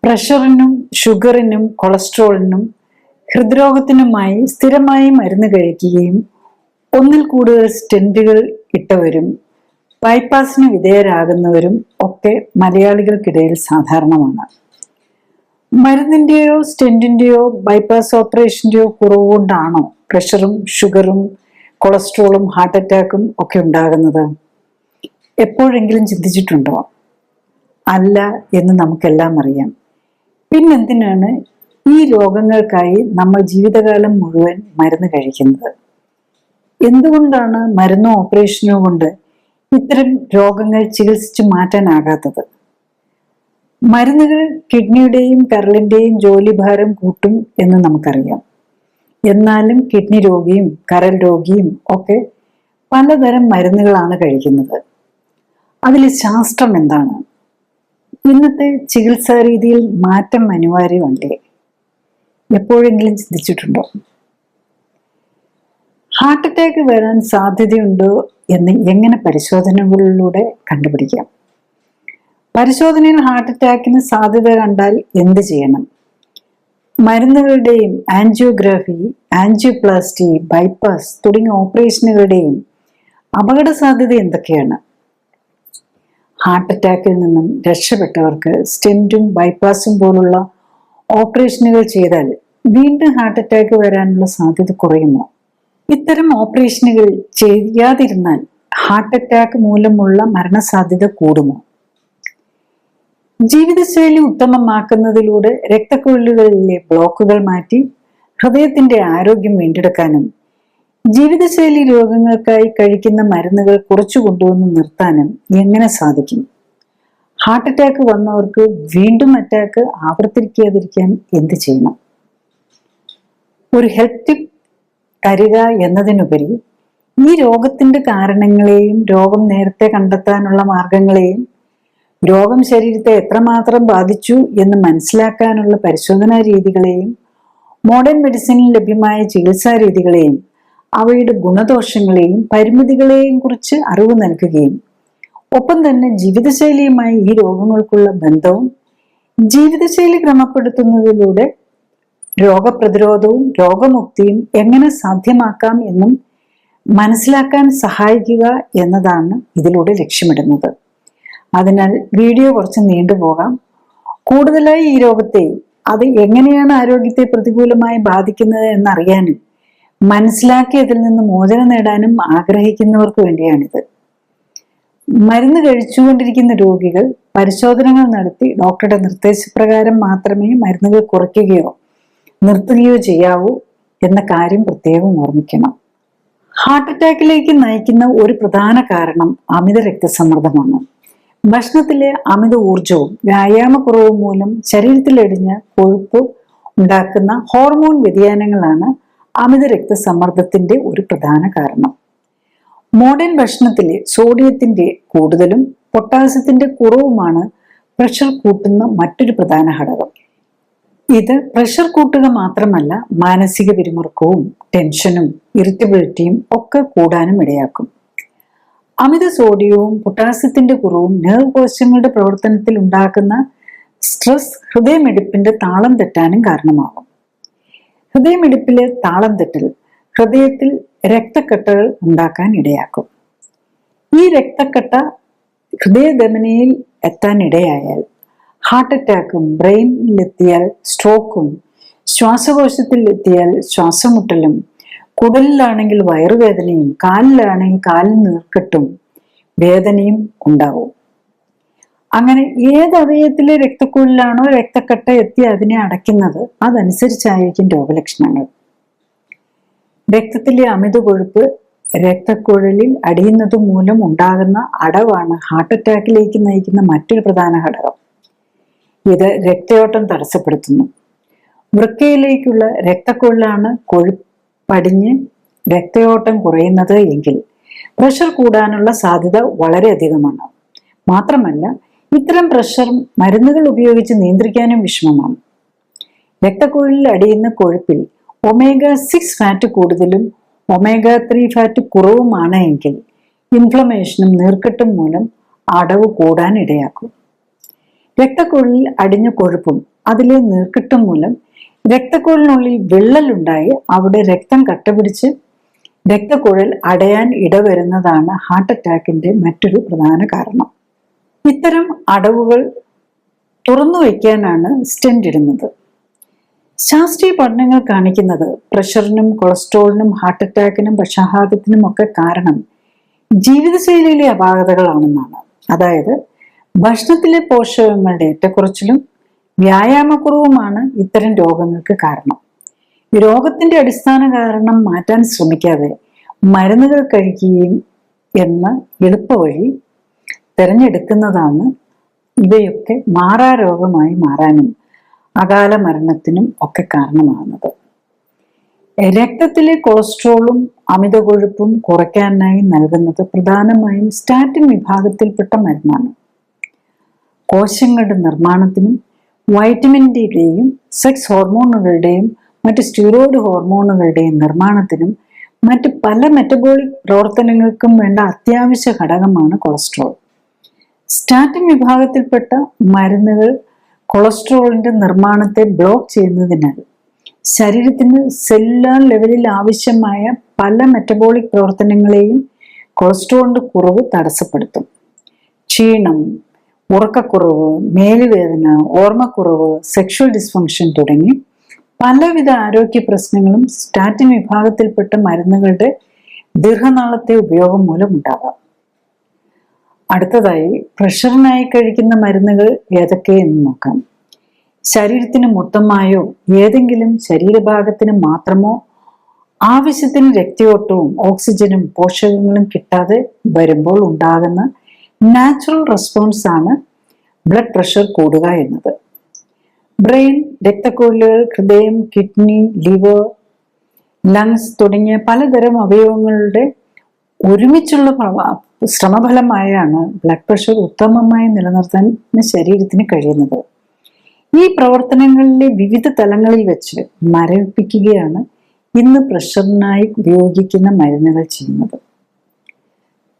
പ്രഷറിനും ഷുഗറിനും കൊളസ്ട്രോളിനും ഹൃദ്രോഗത്തിനുമായി സ്ഥിരമായി മരുന്ന് കഴിക്കുകയും ഒന്നിൽ കൂടുതൽ സ്റ്റെന്റുകൾ ഇട്ടവരും ബൈപ്പാസിന് വിധേയരാകുന്നവരും ഒക്കെ മലയാളികൾക്കിടയിൽ സാധാരണമാണ്. മരുന്നിന്റെയോ സ്റ്റെന്റിന്റെയോ ബൈപ്പാസ് ഓപ്പറേഷന്റെയോ കുറവ് കൊണ്ടാണോ പ്രഷറും ഷുഗറും കൊളസ്ട്രോളും ഹാർട്ട് അറ്റാക്കും ഒക്കെ ഉണ്ടാകുന്നത്? എപ്പോഴെങ്കിലും ചിന്തിച്ചിട്ടുണ്ടോ? അല്ല എന്ന് നമുക്കെല്ലാം അറിയാം. പിന്നെന്തിനാണ് ഈ രോഗങ്ങൾക്കായി നമ്മൾ ജീവിതകാലം മുഴുവൻ മരുന്ന് കഴിക്കുന്നത്? എന്തുകൊണ്ടാണ് മരുന്നോ ഓപ്പറേഷനോ കൊണ്ട് ഇത്തരം രോഗങ്ങൾ ചികിത്സിച്ചു മാറ്റാനാകാത്തത്? മരുന്നുകൾ കിഡ്നിയുടെയും കരളിന്റെയും ജോലിഭാരം കൂട്ടും എന്ന് നമുക്കറിയാം. എന്നാലും കിഡ്നി രോഗിയും കരൾ രോഗിയും ഒക്കെ പലതരം മരുന്നുകളാണ് കഴിക്കുന്നത്. അതിൽ ശാസ്ത്രം എന്താണ്? ഇന്നത്തെ ചികിത്സാ രീതിയിൽ മാറ്റം അനിവാര്യമല്ലേ? എപ്പോഴെങ്കിലും ചിന്തിച്ചിട്ടുണ്ടോ? ഹാർട്ട് അറ്റാക്ക് വരാൻ സാധ്യതയുണ്ടോ എന്ന് എങ്ങനെ പരിശോധനകളിലൂടെ കണ്ടുപിടിക്കാം? പരിശോധനയിൽ ഹാർട്ട് അറ്റാക്കിന് സാധ്യത കണ്ടാൽ എന്ത് ചെയ്യണം? മരുന്നുകളുടെയും ആൻജിയോഗ്രാഫി, ആൻജിയോപ്ലാസ്റ്റി, ബൈപ്പാസ് തുടങ്ങിയ ഓപ്പറേഷനുകളുടെയും അപകട സാധ്യത എന്തൊക്കെയാണ്? ഹാർട്ട് അറ്റാക്കിൽ നിന്നും രക്ഷപ്പെട്ടവർക്ക് സ്റ്റെന്റും ബൈപ്പാസും പോലുള്ള ഓപ്പറേഷനുകൾ ചെയ്താൽ വീണ്ടും ഹാർട്ട് അറ്റാക്ക് വരാനുള്ള സാധ്യത കുറയുമോ? ഇത്തരം ഓപ്പറേഷനുകൾ ചെയ്യാതിരുന്നാൽ ഹാർട്ട് അറ്റാക്ക് മൂലമുള്ള മരണസാധ്യത കൂടുമോ? ജീവിതശൈലി ഉത്തമമാക്കുന്നതിലൂടെ രക്തക്കുഴലുകളിലെ ബ്ലോക്കുകൾ മാറ്റി ഹൃദയത്തിന്റെ ആരോഗ്യം വീണ്ടെടുക്കാനും ജീവിതശൈലി രോഗങ്ങൾക്കായി കഴിക്കുന്ന മരുന്നുകൾ കുറച്ചു കൊണ്ടുവന്ന് നിർത്താനും എങ്ങനെ സാധിക്കും? ഹാർട്ട് അറ്റാക്ക് വന്നവർക്ക് വീണ്ടും അറ്റാക്ക് ആവർത്തിക്കാതിരിക്കാൻ എന്ത് ചെയ്യണം? ഒരു ഹെൽത്ത് ടിപ്പ് തരിക എന്നതിനുപരി ഈ രോഗത്തിന്റെ കാരണങ്ങളെയും രോഗം നേരത്തെ കണ്ടെത്താനുള്ള മാർഗങ്ങളെയും രോഗം ശരീരത്തെ എത്രമാത്രം ബാധിച്ചു എന്ന് മനസ്സിലാക്കാനുള്ള പരിശോധനാ രീതികളെയും മോഡേൺ മെഡിസിനിൽ ലഭ്യമായ ചികിത്സാ രീതികളെയും അവയുടെ ഗുണദോഷങ്ങളെയും പരിമിതികളെയും കുറിച്ച് അറിവ് നൽകുകയും ഒപ്പം തന്നെ ജീവിതശൈലിയുമായി ഈ രോഗങ്ങൾക്കുള്ള ബന്ധവും ജീവിതശൈലി ക്രമപ്പെടുത്തുന്നതിലൂടെ രോഗപ്രതിരോധവും രോഗമുക്തിയും എങ്ങനെ സാധ്യമാക്കാം എന്നും മനസ്സിലാക്കാൻ സഹായിക്കുക എന്നതാണ് ഇതിലൂടെ ലക്ഷ്യമിടുന്നത്. അതിനാൽ വീഡിയോ കുറച്ച് നീണ്ടുപോകാം. കൂടുതലായി ഈ രോഗത്തെ, അത് എങ്ങനെയാണ് ആരോഗ്യത്തെ പ്രതികൂലമായി ബാധിക്കുന്നത് എന്നറിയാനും മനസ്സിലാക്കി അതിൽ നിന്ന് മോചനം നേടാനും ആഗ്രഹിക്കുന്നവർക്ക് വേണ്ടിയാണിത്. മരുന്ന് കഴിച്ചുകൊണ്ടിരിക്കുന്ന രോഗികൾ പരിശോധനകൾ നടത്തി ഡോക്ടറുടെ നിർദ്ദേശപ്രകാരം മാത്രമേ മരുന്നുകൾ കുറയ്ക്കുകയോ നിർത്തുകയോ ചെയ്യാവൂ എന്ന കാര്യം പ്രത്യേകം ഓർമ്മിക്കണം. ഹാർട്ട് അറ്റാക്കിലേക്ക് നയിക്കുന്ന ഒരു പ്രധാന കാരണം അമിത രക്തസമ്മർദ്ദമാണ്. ഭക്ഷണത്തിലെ അമിത ഊർജവും വ്യായാമക്കുറവും മൂലം ശരീരത്തിലടിഞ്ഞ കൊഴുപ്പ് ഉണ്ടാക്കുന്ന ഹോർമോൺ വ്യതിയാനങ്ങളാണ് അമിത രക്തസമ്മർദ്ദത്തിന്റെ ഒരു പ്രധാന കാരണം. മോഡേൺ ഭക്ഷണത്തിലെ സോഡിയത്തിന്റെ കൂടുതലും പൊട്ടാസ്യത്തിന്റെ കുറവുമാണ് പ്രഷർ കൂട്ടുന്ന മറ്റൊരു പ്രധാന ഘടകം. ഇത് പ്രഷർ കൂട്ടുക മാത്രമല്ല, മാനസിക പിരിമുറുക്കവും ടെൻഷനും ഇറിറ്റബിലിറ്റിയും ഒക്കെ കൂടാനും ഇടയാക്കും. അമിത സോഡിയവും പൊട്ടാസ്യത്തിന്റെ കുറവും നെർവ് കോശങ്ങളുടെ പ്രവർത്തനത്തിൽ ഉണ്ടാക്കുന്ന സ്ട്രെസ് ഹൃദയമിടിപ്പിന്റെ താളം തെറ്റാനും കാരണമാകും. ഹൃദയമിടിപ്പിലെ താളം തെറ്റൽ ഹൃദയത്തിൽ രക്തക്കെട്ടുകൾ ഉണ്ടാക്കാൻ ഇടയാക്കും. ഈ രക്തക്കെട്ട ഹൃദയധമനിയിൽ എത്താൻ ഇടയായാൽ ഹാർട്ട് അറ്റാക്കും, ബ്രെയിനിലെത്തിയാൽ സ്ട്രോക്കും, ശ്വാസകോശത്തിൽ എത്തിയാൽ ശ്വാസമുട്ടലും, കുടലിലാണെങ്കിൽ വയറുവേദനയും, കാലിലാണെങ്കിൽ കാലിൽ നീർക്കെട്ടും വേദനയും ഉണ്ടാവും. അങ്ങനെ ഏത് അവയവത്തിലെ രക്തക്കുഴലിലാണോ രക്തക്കട്ട എത്തി അതിനെ അടയ്ക്കുന്നത് അതനുസരിച്ചായിരിക്കും രോഗലക്ഷണങ്ങൾ. രക്തത്തിലെ അമിത കൊഴുപ്പ് രക്തക്കുഴലിൽ അടിയുന്നത് മൂലം ഉണ്ടാകുന്ന അടവാണ് ഹാർട്ട് അറ്റാക്കിലേക്ക് നയിക്കുന്ന മറ്റൊരു പ്രധാന ഘടകം. ഇത് രക്തയോട്ടം തടസ്സപ്പെടുത്തുന്നു. വൃക്കയിലേക്കുള്ള രക്തക്കുഴലാണ് കൊഴുപ്പടിഞ്ഞ് രക്തയോട്ടം കുറയുന്നത് എങ്കിൽ പ്രഷർ കൂടാനുള്ള സാധ്യത വളരെയധികമാണ്. മാത്രമല്ല, ഇത്തരം പ്രഷർ മരുന്നുകൾ ഉപയോഗിച്ച് നിയന്ത്രിക്കാനും വിഷമമാണ്. രക്തക്കുഴലിൽ അടിയുന്ന കൊഴുപ്പിൽ omega-6 ഫാറ്റ് കൂടുതലും omega-3 ഫാറ്റ് കുറവുമാണ് എങ്കിൽ ഇൻഫ്ലമേഷനും നീർക്കെട്ടും മൂലം അടവ് കൂടാൻ ഇടയാക്കും. രക്തക്കുഴലിൽ അടിഞ്ഞ കൊഴുപ്പും അതിലെ നീർക്കെട്ടും മൂലം രക്തക്കുഴലിനുള്ളിൽ വിള്ളലുണ്ടായി അവിടെ രക്തം കട്ടപിടിച്ച് രക്തക്കുഴൽ അടയാൻ ഇടവരുന്നതാണ് ഹാർട്ട് അറ്റാക്കിന്റെ മറ്റൊരു പ്രധാന കാരണം. ഇത്തരം അടവുകൾ തുറന്നു വയ്ക്കാനാണ് സ്റ്റെന്റ് ഇടുന്നത്. ശാസ്ത്രീയ പഠനങ്ങൾ കാണിക്കുന്നത് പ്രഷറിനും കൊളസ്ട്രോളിനും ഹാർട്ട് അറ്റാക്കിനും പക്ഷാഘാതത്തിനും ഒക്കെ കാരണം ജീവിതശൈലിയിലെ അപാകതകളാണെന്നാണ്. അതായത് ഭക്ഷണത്തിലെ പോഷകങ്ങളുടെ ഏറ്റക്കുറച്ചിലും വ്യായാമക്കുറവുമാണ് ഇത്തരം രോഗങ്ങൾക്ക് കാരണം. രോഗത്തിന്റെ അടിസ്ഥാന കാരണം മാറ്റാൻ ശ്രമിക്കാതെ മരുന്നുകൾ കഴിക്കുകയും എന്ന എളുപ്പവഴി തിരഞ്ഞെടുക്കുന്നതാണ് ഇവയൊക്കെ മാറാരോഗമായി മാറാനും അകാല മരണത്തിനും ഒക്കെ കാരണമാകുന്നത്. രക്തത്തിലെ കൊളസ്ട്രോളും അമിത കൊഴുപ്പും കുറയ്ക്കാനായി നൽകുന്നത് പ്രധാനമായും സ്റ്റാറ്റിൻ വിഭാഗത്തിൽപ്പെട്ട മരുന്നാണ്. കോശങ്ങളുടെ നിർമ്മാണത്തിനും വൈറ്റമിൻ ഡിയുടെയും സെക്സ് ഹോർമോണുകളുടെയും മറ്റ് സ്റ്റിറോയിഡ് ഹോർമോണുകളുടെയും നിർമ്മാണത്തിനും മറ്റ് പല മെറ്റബോളിക് പ്രവർത്തനങ്ങൾക്കും വേണ്ട അത്യാവശ്യ ഘടകമാണ് കൊളസ്ട്രോൾ. സ്റ്റാറ്റിൻ വിഭാഗത്തിൽപ്പെട്ട മരുന്നുകൾ കൊളസ്ട്രോളിന്റെ നിർമ്മാണത്തെ ബ്ലോക്ക് ചെയ്യുന്നതിനാൽ ശരീരത്തിന് സെല്ലുലാർ ലെവലിൽ ആവശ്യമായ പല മെറ്റബോളിക് പ്രവർത്തനങ്ങളെയും കൊളസ്ട്രോളിന്റെ കുറവ് തടസ്സപ്പെടുത്തും. ക്ഷീണം, ഉറക്കക്കുറവ്, മേലുവേദന, ഓർമ്മക്കുറവ്, സെക്ഷൽ ഡിസ്ഫങ്ഷൻ തുടങ്ങി പലവിധ ആരോഗ്യ പ്രശ്നങ്ങളും സ്റ്റാറ്റിൻ വിഭാഗത്തിൽപ്പെട്ട മരുന്നുകളുടെ ദീർഘനാളത്തെ ഉപയോഗം മൂലം ഉണ്ടാകാം. അടുത്തതായി പ്രഷറിനായി കഴിക്കുന്ന മരുന്നുകൾ ഏതൊക്കെയെന്ന് നോക്കാം. ശരീരത്തിന് മൊത്തമായോ ഏതെങ്കിലും ശരീരഭാഗത്തിന് മാത്രമോ ആവശ്യത്തിന് രക്തയോട്ടവും ഓക്സിജനും പോഷകങ്ങളും കിട്ടാതെ വരുമ്പോൾ ഉണ്ടാകുന്ന നാച്ചുറൽ റെസ്പോൺസ് ആണ് ബ്ലഡ് പ്രഷർ കൂടുക എന്നത്. ബ്രെയിൻ, രക്തക്കുഴലുകൾ, ഹൃദയം, കിഡ്നി, ലിവർ, ലങ്സ് തുടങ്ങിയ പലതരം അവയവങ്ങളുടെ ഒരുമിച്ചുള്ള ശ്രമഫലമായാണ് ബ്ലഡ് പ്രഷർ ഉത്തമമായി നിലനിർത്താൻ ശരീരത്തിന് കഴിയുന്നത്. ഈ പ്രവർത്തനങ്ങളിലെ വിവിധ തലങ്ങളിൽ വെച്ച് മരവിപ്പിക്കുകയാണ് ഇന്ന് പ്രഷറിനായി ഉപയോഗിക്കുന്ന മരുന്നുകൾ ചെയ്യുന്നത്.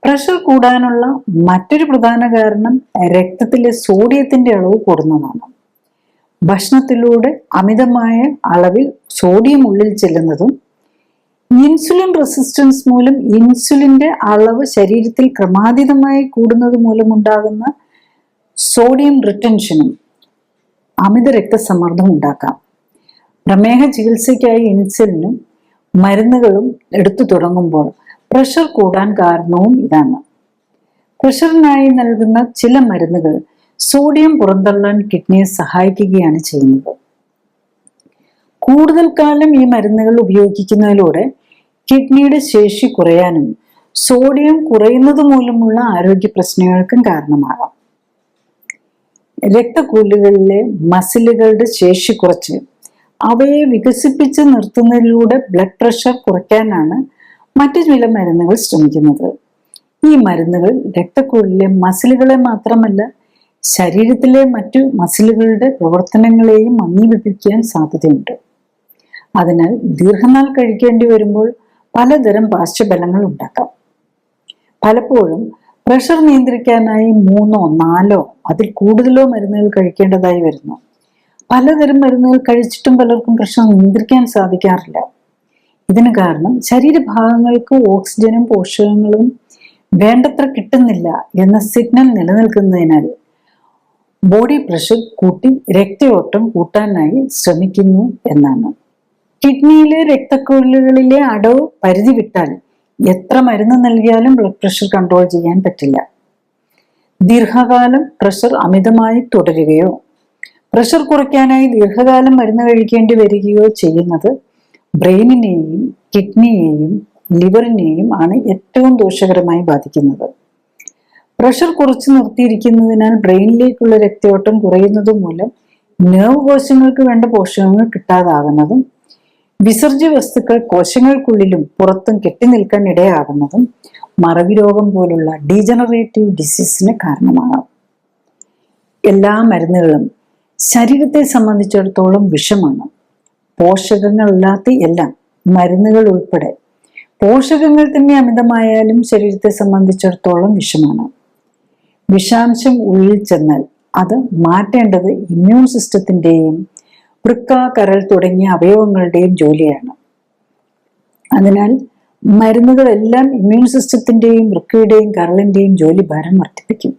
പ്രഷർ കൂടാനുള്ള മറ്റൊരു പ്രധാന കാരണം രക്തത്തിലെ സോഡിയത്തിന്റെ അളവ് കൂടുന്നതാണ്. ഭക്ഷണത്തിലൂടെ അമിതമായ അളവിൽ സോഡിയം ഉള്ളിൽ ചെല്ലുന്നതും ഇൻസുലിൻ റെസിസ്റ്റൻസ് മൂലം ഇൻസുലിന്റെ അളവ് ശരീരത്തിൽ ക്രമാതീതമായി കൂടുന്നത് മൂലമുണ്ടാകുന്ന സോഡിയം റിട്ടൻഷനും അമിത രക്തസമ്മർദ്ദം ഉണ്ടാക്കാം. പ്രമേഹ ചികിത്സയ്ക്കായി ഇൻസുലിനും മരുന്നുകളും എടുത്തു തുടങ്ങുമ്പോൾ പ്രഷർ കൂടാൻ കാരണവും ഇതാണ്. പ്രഷറിനായി നൽകുന്ന ചില മരുന്നുകൾ സോഡിയം പുറന്തള്ളാൻ കിഡ്നിയെ സഹായിക്കുകയാണ് ചെയ്യുന്നത്. കൂടുതൽ കാലം ഈ മരുന്നുകൾ ഉപയോഗിക്കുന്നതിലൂടെ കിഡ്നിയുടെ ശേഷി കുറയാനും സോഡിയം കുറയുന്നത് മൂലമുള്ള ആരോഗ്യ പ്രശ്നങ്ങൾക്കും കാരണമാകാം. രക്തക്കുഴലുകളിലെ മസിലുകളുടെ ശേഷി കുറച്ച് അവയെ വികസിപ്പിച്ച് നിർത്തുന്നതിലൂടെ ബ്ലഡ് പ്രഷർ കുറയ്ക്കാനാണ് മറ്റു ചില മരുന്നുകൾ ശ്രമിക്കുന്നത്. ഈ മരുന്നുകൾ രക്തക്കുഴലിലെ മസിലുകളെ മാത്രമല്ല ശരീരത്തിലെ മറ്റു മസിലുകളുടെ പ്രവർത്തനങ്ങളെയും മന്ദീഭവിപ്പിക്കാൻ സാധ്യതയുണ്ട്. അതിനാൽ ദീർഘനാൾ കഴിക്കേണ്ടി വരുമ്പോൾ പലതരം പാർശ്വഫലങ്ങൾ ഉണ്ടാക്കാം. പലപ്പോഴും പ്രഷർ നിയന്ത്രിക്കാനായി 3 4 അതിൽ കൂടുതലോ മരുന്നുകൾ കഴിക്കേണ്ടതായി വരുന്നു. പലതരം മരുന്നുകൾ കഴിച്ചിട്ടും പലർക്കും പ്രഷർ നിയന്ത്രിക്കാൻ സാധിക്കാറില്ല. ഇതിന് കാരണം ശരീരഭാഗങ്ങൾക്ക് ഓക്സിജനും പോഷകങ്ങളും വേണ്ടത്ര കിട്ടുന്നില്ല എന്ന സിഗ്നൽ നിലനിൽക്കുന്നതിനാൽ ബോഡി പ്രഷർ കൂട്ടി രക്തയോട്ടം കൂട്ടാനായി ശ്രമിക്കുന്നു എന്നാണ്. കിഡ്നിയിലെ രക്തക്കുഴലുകളിലെ അടവ് പരിധി വിട്ടാൽ എത്ര മരുന്ന് നൽകിയാലും ബ്ലഡ് പ്രഷർ കൺട്രോൾ ചെയ്യാൻ പറ്റില്ല. ദീർഘകാലം പ്രഷർ അമിതമായി തുടരുകയോ പ്രഷർ കുറയ്ക്കാനായി ദീർഘകാലം മരുന്ന് കഴിക്കേണ്ടി വരികയോ ചെയ്യുന്നത് ബ്രെയിനിനെയും കിഡ്നിയെയും ലിവറിനെയും ആണ് ഏറ്റവും ദോഷകരമായി ബാധിക്കുന്നത്. പ്രഷർ കുറച്ചു നിർത്തിയിരിക്കുന്നതിനാൽ ബ്രെയിനിലേക്കുള്ള രക്തയോട്ടം കുറയുന്നത് മൂലം നെർവ് കോശങ്ങൾക്ക് വേണ്ട പോഷകങ്ങൾ കിട്ടാതാകുന്നതും വിസർജ്യ വസ്തുക്കൾ കോശങ്ങൾക്കുള്ളിലും പുറത്തും കെട്ടിനിൽക്കാൻ ഇടയാകുന്നതും മറവി രോഗം പോലുള്ള ഡീജനറേറ്റീവ് ഡിസീസിന് കാരണമാകാം. എല്ലാ മരുന്നുകളും ശരീരത്തെ സംബന്ധിച്ചിടത്തോളം വിഷമാണ്. പോഷകങ്ങളല്ലാത്ത എല്ലാം, മരുന്നുകൾ ഉൾപ്പെടെ പോഷകങ്ങൾ തന്നെ അമിതമായാലും ശരീരത്തെ സംബന്ധിച്ചിടത്തോളം വിഷമാണ്. വിഷാംശം ഉള്ളിൽ ചെന്നാൽ അത് മാറ്റേണ്ടത് ഇമ്മ്യൂൺ സിസ്റ്റത്തിൻ്റെയും വൃക്ക, കരൾ തുടങ്ങിയ അവയവങ്ങളുടെയും ജോലിയാണ്. അതിനാൽ മരുന്നുകളെല്ലാം ഇമ്മ്യൂൺ സിസ്റ്റത്തിൻ്റെയും വൃക്കയുടെയും കരളിൻ്റെയും ജോലി ഭാരം വർദ്ധിപ്പിക്കും.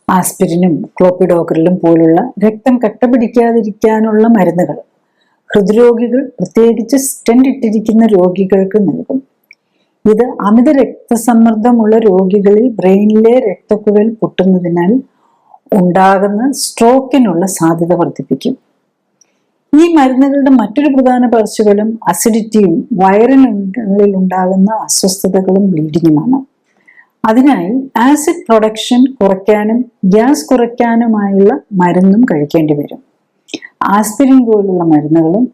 ആസ്പിരിനും ക്ലോപ്പിഡോഗ്രലും പോലുള്ള രക്തം കട്ടപിടിക്കാതിരിക്കാനുള്ള മരുന്നുകൾ ഹൃദ്രോഗികൾ, പ്രത്യേകിച്ച് സ്റ്റെന്റ് ഇട്ടിരിക്കുന്ന രോഗികൾക്ക് നൽകും. ഇത് അമിത രക്തസമ്മർദ്ദമുള്ള രോഗികളിൽ ബ്രെയിനിലെ രക്തക്കുഴൽ പൊട്ടുന്നതിനാൽ ഉണ്ടാകുന്ന സ്ട്രോക്കിനുള്ള സാധ്യത വർദ്ധിപ്പിക്കും. ഈ മരുന്നുകളുടെ മറ്റൊരു പ്രധാന പാർശ്വഫലം അസിഡിറ്റിയും വയറിനുള്ളിൽ ഉണ്ടാകുന്ന അസ്വസ്ഥതകളും ബ്ലീഡിങ്ങുമാണ്. അതിനായി ആസിഡ് പ്രൊഡക്ഷൻ കുറയ്ക്കാനും ഗ്യാസ് കുറയ്ക്കാനുമായുള്ള മരുന്നും കഴിക്കേണ്ടി വരും. ആസ്പിരിൻ പോലുള്ള മരുന്നുകളും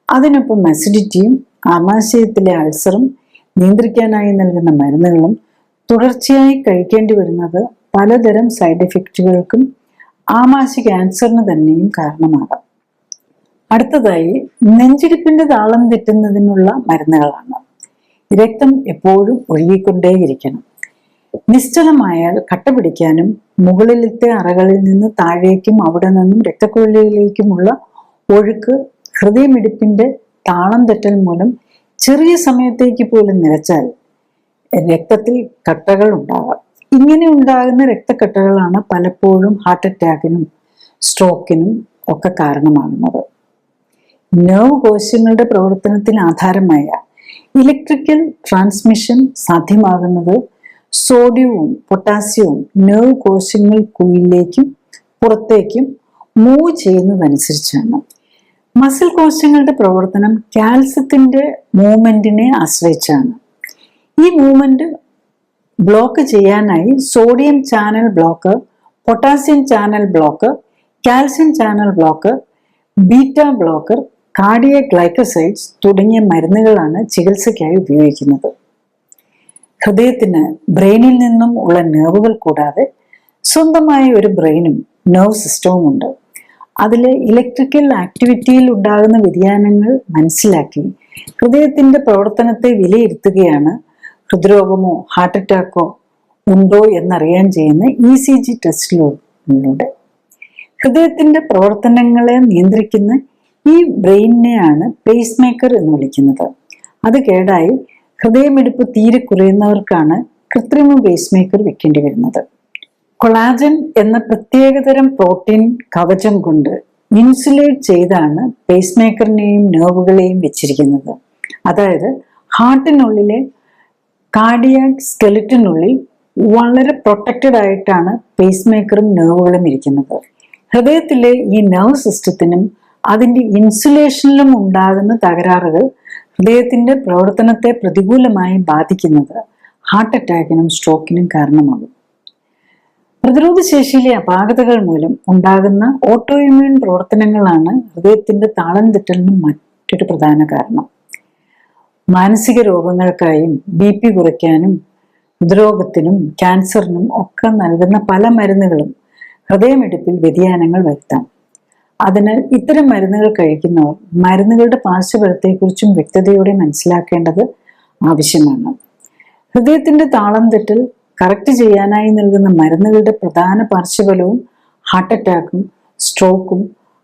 അതിനൊപ്പം അസിഡിറ്റിയും ആമാശയത്തിലെ അൾസറും നിയന്ത്രിക്കാനായി നൽകുന്ന മരുന്നുകളും തുടർച്ചയായി കഴിക്കേണ്ടി വരുന്നത് പലതരം സൈഡ് എഫക്റ്റുകൾക്കും ആമാശയ ക്യാൻസറിന് തന്നെയും കാരണമാകാം. അടുത്തതായി നെഞ്ചിടിപ്പിന്റെ താളം തെറ്റുന്നതിനുള്ള മരുന്നുകളാണ്. രക്തം എപ്പോഴും ഒഴുകിക്കൊണ്ടേയിരിക്കണം. നിശ്ചലമായാൽ കട്ട പിടിക്കാനും മുകളിലത്തെ അറകളിൽ നിന്ന് താഴേക്കും അവിടെ നിന്നും രക്തക്കുഴലിലേക്കുമുള്ള ഒഴുക്ക് ഹൃദയമിടിപ്പിന്റെ താളം തെറ്റൽ മൂലം ചെറിയ സമയത്തേക്ക് പോലും നിലച്ചാൽ രക്തത്തിൽ കട്ടകൾ ഉണ്ടാകാം. ഇങ്ങനെ ഉണ്ടാകുന്ന രക്തക്കട്ടകളാണ് പലപ്പോഴും ഹാർട്ട് അറ്റാക്കിനും സ്ട്രോക്കിനും ഒക്കെ കാരണമാകുന്നത്. നെർവ് കോശങ്ങളുടെ പ്രവർത്തനത്തിന് ആധാരമായ ഇലക്ട്രിക്കൽ ട്രാൻസ്മിഷൻ സാധ്യമാകുന്നത് സോഡിയവും പൊട്ടാസ്യവും നെർവ് കോശങ്ങൾക്കുള്ളിലേക്കും പുറത്തേക്കും മൂവ് ചെയ്യുന്നതനുസരിച്ചാണ്. മസിൽ കോശങ്ങളുടെ പ്രവർത്തനം കാൽസ്യത്തിന്റെ മൂവ്മെന്റിനെ ആശ്രയിച്ചാണ്. ഈ മൂവ്മെന്റ് ബ്ലോക്ക് ചെയ്യാനായി sodium channel blocker, potassium channel blocker, calcium channel blocker, beta blocker, cardiac glycosides തുടങ്ങിയ മരുന്നുകളാണ് ചികിത്സയ്ക്കായി ഉപയോഗിക്കുന്നത്. ഹൃദയത്തിന് ബ്രെയിനിൽ നിന്നും ഉള്ള നെർവുകൾ കൂടാതെ സ്വന്തമായ ഒരു ബ്രെയിനും നെർവ് സിസ്റ്റവും ഉണ്ട്. അതിലെ ഇലക്ട്രിക്കൽ ആക്ടിവിറ്റിയിൽ ഉണ്ടാകുന്ന വ്യതിയാനങ്ങൾ മനസ്സിലാക്കി ഹൃദയത്തിന്റെ പ്രവർത്തനത്തെ വിലയിരുത്തുകയാണ് ഹൃദ്രോഗമോ ഹാർട്ട് അറ്റാക്കോ ഉണ്ടോ എന്നറിയാൻ ചെയ്യുന്ന ECG ടെസ്റ്റിലൂടെ. ഹൃദയത്തിന്റെ പ്രവർത്തനങ്ങളെ നിയന്ത്രിക്കുന്ന ഈ ബ്രെയിനിനെയാണ് പേസ് മേക്കർ എന്ന് വിളിക്കുന്നത്. അത് കേടായി ഹൃദയമിടിപ്പ് തീരെ കുറയുന്നവർക്കാണ് കൃത്രിമ പേസ് മേക്കർ വെക്കേണ്ടി വരുന്നത്. കൊളാജൻ എന്ന പ്രത്യേകതരം പ്രോട്ടീൻ കവചം കൊണ്ട് ഇൻസുലേറ്റ് ചെയ്താണ് പേസ് മേക്കറിനെയും നെർവുകളെയും വെച്ചിരിക്കുന്നത്. അതായത് ഹാർട്ടിനുള്ളിലെ കാർഡിയാക് സ്കെലിറ്റിനുള്ളിൽ വളരെ പ്രൊട്ടക്റ്റഡ് ആയിട്ടാണ് പേസ് മേക്കറും നെർവുകളും ഇരിക്കുന്നത്. ഹൃദയത്തിലെ ഈ നെർവ് സിസ്റ്റത്തിനും അതിൻ്റെ ഇൻസുലേഷനിലും ഉണ്ടാകുന്ന തകരാറുകൾ ഹൃദയത്തിന്റെ പ്രവർത്തനത്തെ പ്രതികൂലമായി ബാധിക്കുന്നത് ഹാർട്ട് അറ്റാക്കിനും സ്ട്രോക്കിനും കാരണമാകും. പ്രതിരോധശേഷിയിലെ അപാകതകൾ മൂലം ഉണ്ടാകുന്ന ഓട്ടോ ഇമ്മ്യൂൺ പ്രവർത്തനങ്ങളാണ് ഹൃദയത്തിന്റെ താളം തെറ്റലിനും മറ്റൊരു പ്രധാന കാരണം. മാനസിക രോഗങ്ങൾക്കായും BP കുറയ്ക്കാനും ഹൃദ്രോഗത്തിനും ക്യാൻസറിനും ഒക്കെ നൽകുന്ന പല മരുന്നുകളും ഹൃദയമിടിപ്പിൽ വ്യതിയാനങ്ങൾ വരുത്താം. അതിനാൽ ഇത്തരം മരുന്നുകൾ കഴിക്കുന്നവർ മരുന്നുകളുടെ പാർശ്വഫലത്തെക്കുറിച്ചും വ്യക്തതയോടെ മനസ്സിലാക്കേണ്ടത് ആവശ്യമാണ്. ഹൃദയത്തിന്റെ താളം തെറ്റൽ കറക്റ്റ് ചെയ്യാനായി നൽകുന്ന മരുന്നുകളുടെ പ്രധാന പാർശ്വഫലവും ഹാർട്ട് അറ്റാക്കും സ്ട്രോക്കും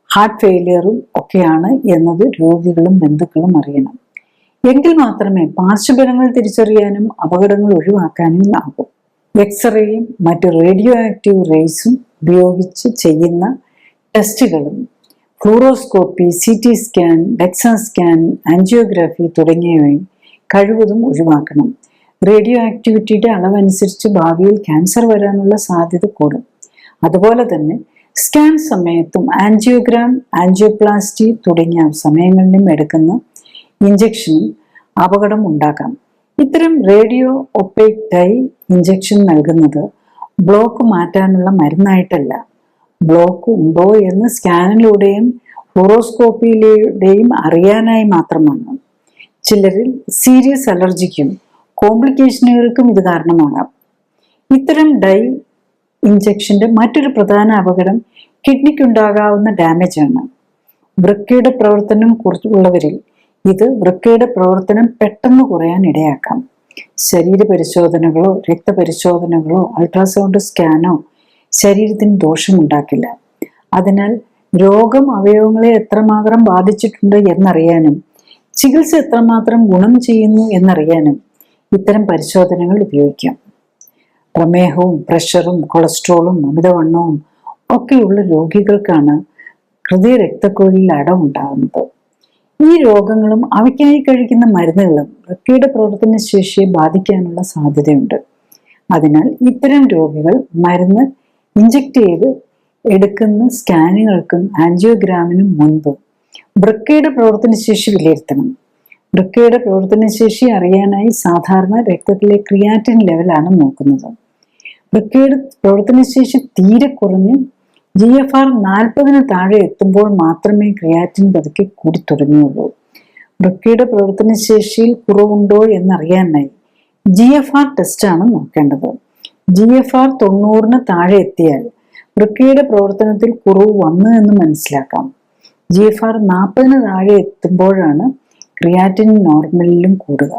ഹാർട്ട് ഫെയിലിയറും ഒക്കെയാണ് എന്നത് രോഗികളും ബന്ധുക്കളും അറിയണം. എങ്കിൽ മാത്രമേ പാർശ്വഫലങ്ങൾ തിരിച്ചറിയാനും അപകടങ്ങൾ ഒഴിവാക്കാനും ആകും. എക്സ്റേയും മറ്റ് റേഡിയോ ആക്റ്റീവ് റേസും ഉപയോഗിച്ച് ചെയ്യുന്ന ടെസ്റ്റുകളും fluoroscopy, CT scan, DEXA scan, angiography തുടങ്ങിയവയും കഴിവതും ഒഴിവാക്കണം. റേഡിയോ ആക്ടിവിറ്റിയുടെ അളവനുസരിച്ച് ഭാവിയിൽ ക്യാൻസർ വരാനുള്ള സാധ്യത കൂടും. അതുപോലെ തന്നെ സ്കാൻ സമയത്തും ആൻജിയോഗ്രാം, ആൻജിയോപ്ലാസ്റ്റി തുടങ്ങിയ സമയങ്ങളിലും എടുക്കുന്ന ഇഞ്ചക്ഷനും അപകടം ഉണ്ടാക്കാം. ഇത്തരം റേഡിയോ ഒപ്പേക് ഡൈ ഇഞ്ചക്ഷൻ നൽകുന്നത് ബ്ലോക്ക് മാറ്റാനുള്ള മരുന്നായിട്ടല്ല, ബ്ലോക്ക് ഉണ്ടോ എന്ന് സ്കാനിലൂടെയും ഫ്ലൂറോസ്കോപ്പിയിലൂടെയും അറിയാനായി മാത്രമാണ്. ചിലരിൽ സീരിയസ് അലർജിക്കും കോംപ്ലിക്കേഷനുകൾക്കും ഇത് കാരണമാകാം. ഇത്തരം ഡൈ ഇഞ്ചക്ഷന്റെ മറ്റൊരു പ്രധാന അപകടം കിഡ്നിക്കുണ്ടാകാവുന്ന ഡാമേജ് ആണ്. വൃക്കയുടെ പ്രവർത്തനം കുറച്ചുള്ളവരിൽ ഇത് വൃക്കയുടെ പ്രവർത്തനം പെട്ടെന്ന് കുറയാൻ ഇടയാക്കാം. ശരീരപരിശോധനകളോ രക്തപരിശോധനകളോ അൾട്രാസൗണ്ട് സ്കാനോ ശരീരത്തിന് ദോഷമുണ്ടാക്കില്ല. അതിനാൽ രോഗം അവയവങ്ങളെ എത്രമാത്രം ബാധിച്ചിട്ടുണ്ട് എന്നറിയാനും ചികിത്സ എത്രമാത്രം ഗുണം ചെയ്യുന്നു എന്നറിയാനും ഇത്തരം പരിശോധനകൾ ഉപയോഗിക്കാം. പ്രമേഹവും പ്രഷറും കൊളസ്ട്രോളും അമിതവണ്ണവും ഒക്കെയുള്ള രോഗികൾക്കാണ് ഹൃദയ രക്തക്കുഴലിൽ അടവുണ്ടാകുന്നത്. ഈ രോഗങ്ങളും അവയ്ക്കായി കഴിക്കുന്ന മരുന്നുകളും വൃക്കയുടെ പ്രവർത്തന ശേഷിയെ ബാധിക്കാനുള്ള സാധ്യതയുണ്ട്. അതിനാൽ ഇത്തരം രോഗികൾ മരുന്ന് ഇഞ്ചക്ട് ചെയ്ത് എടുക്കുന്ന സ്കാനുകൾക്കും ആൻജിയോഗ്രാമിനും മുൻപ് വൃക്കയുടെ പ്രവർത്തനശേഷി വിലയിരുത്തണം. വൃക്കയുടെ പ്രവർത്തനശേഷി അറിയാനായി സാധാരണ രക്തത്തിലെ ക്രിയാറ്റിൻ ലെവലാണ് നോക്കുന്നത്. വൃക്കയുടെ പ്രവർത്തനശേഷി തീരെ കുറഞ്ഞ് GFR 40 താഴെ എത്തുമ്പോൾ മാത്രമേ ക്രിയാറ്റിൻ പതുക്കെ കൂടി തുടങ്ങുകയുള്ളൂ. വൃക്കയുടെ പ്രവർത്തനശേഷിയിൽ കുറവുണ്ടോ എന്നറിയാനായി GFR ടെസ്റ്റാണ് നോക്കേണ്ടത്. GFR 90 താഴെ എത്തിയാൽ വൃക്കയുടെ പ്രവർത്തനത്തിൽ കുറവ് വന്നു എന്ന് മനസ്സിലാക്കാം. GFR 40 താഴെ എത്തുമ്പോഴാണ് ക്രിയാറ്റിൻ നോർമലിലും കൂടുക.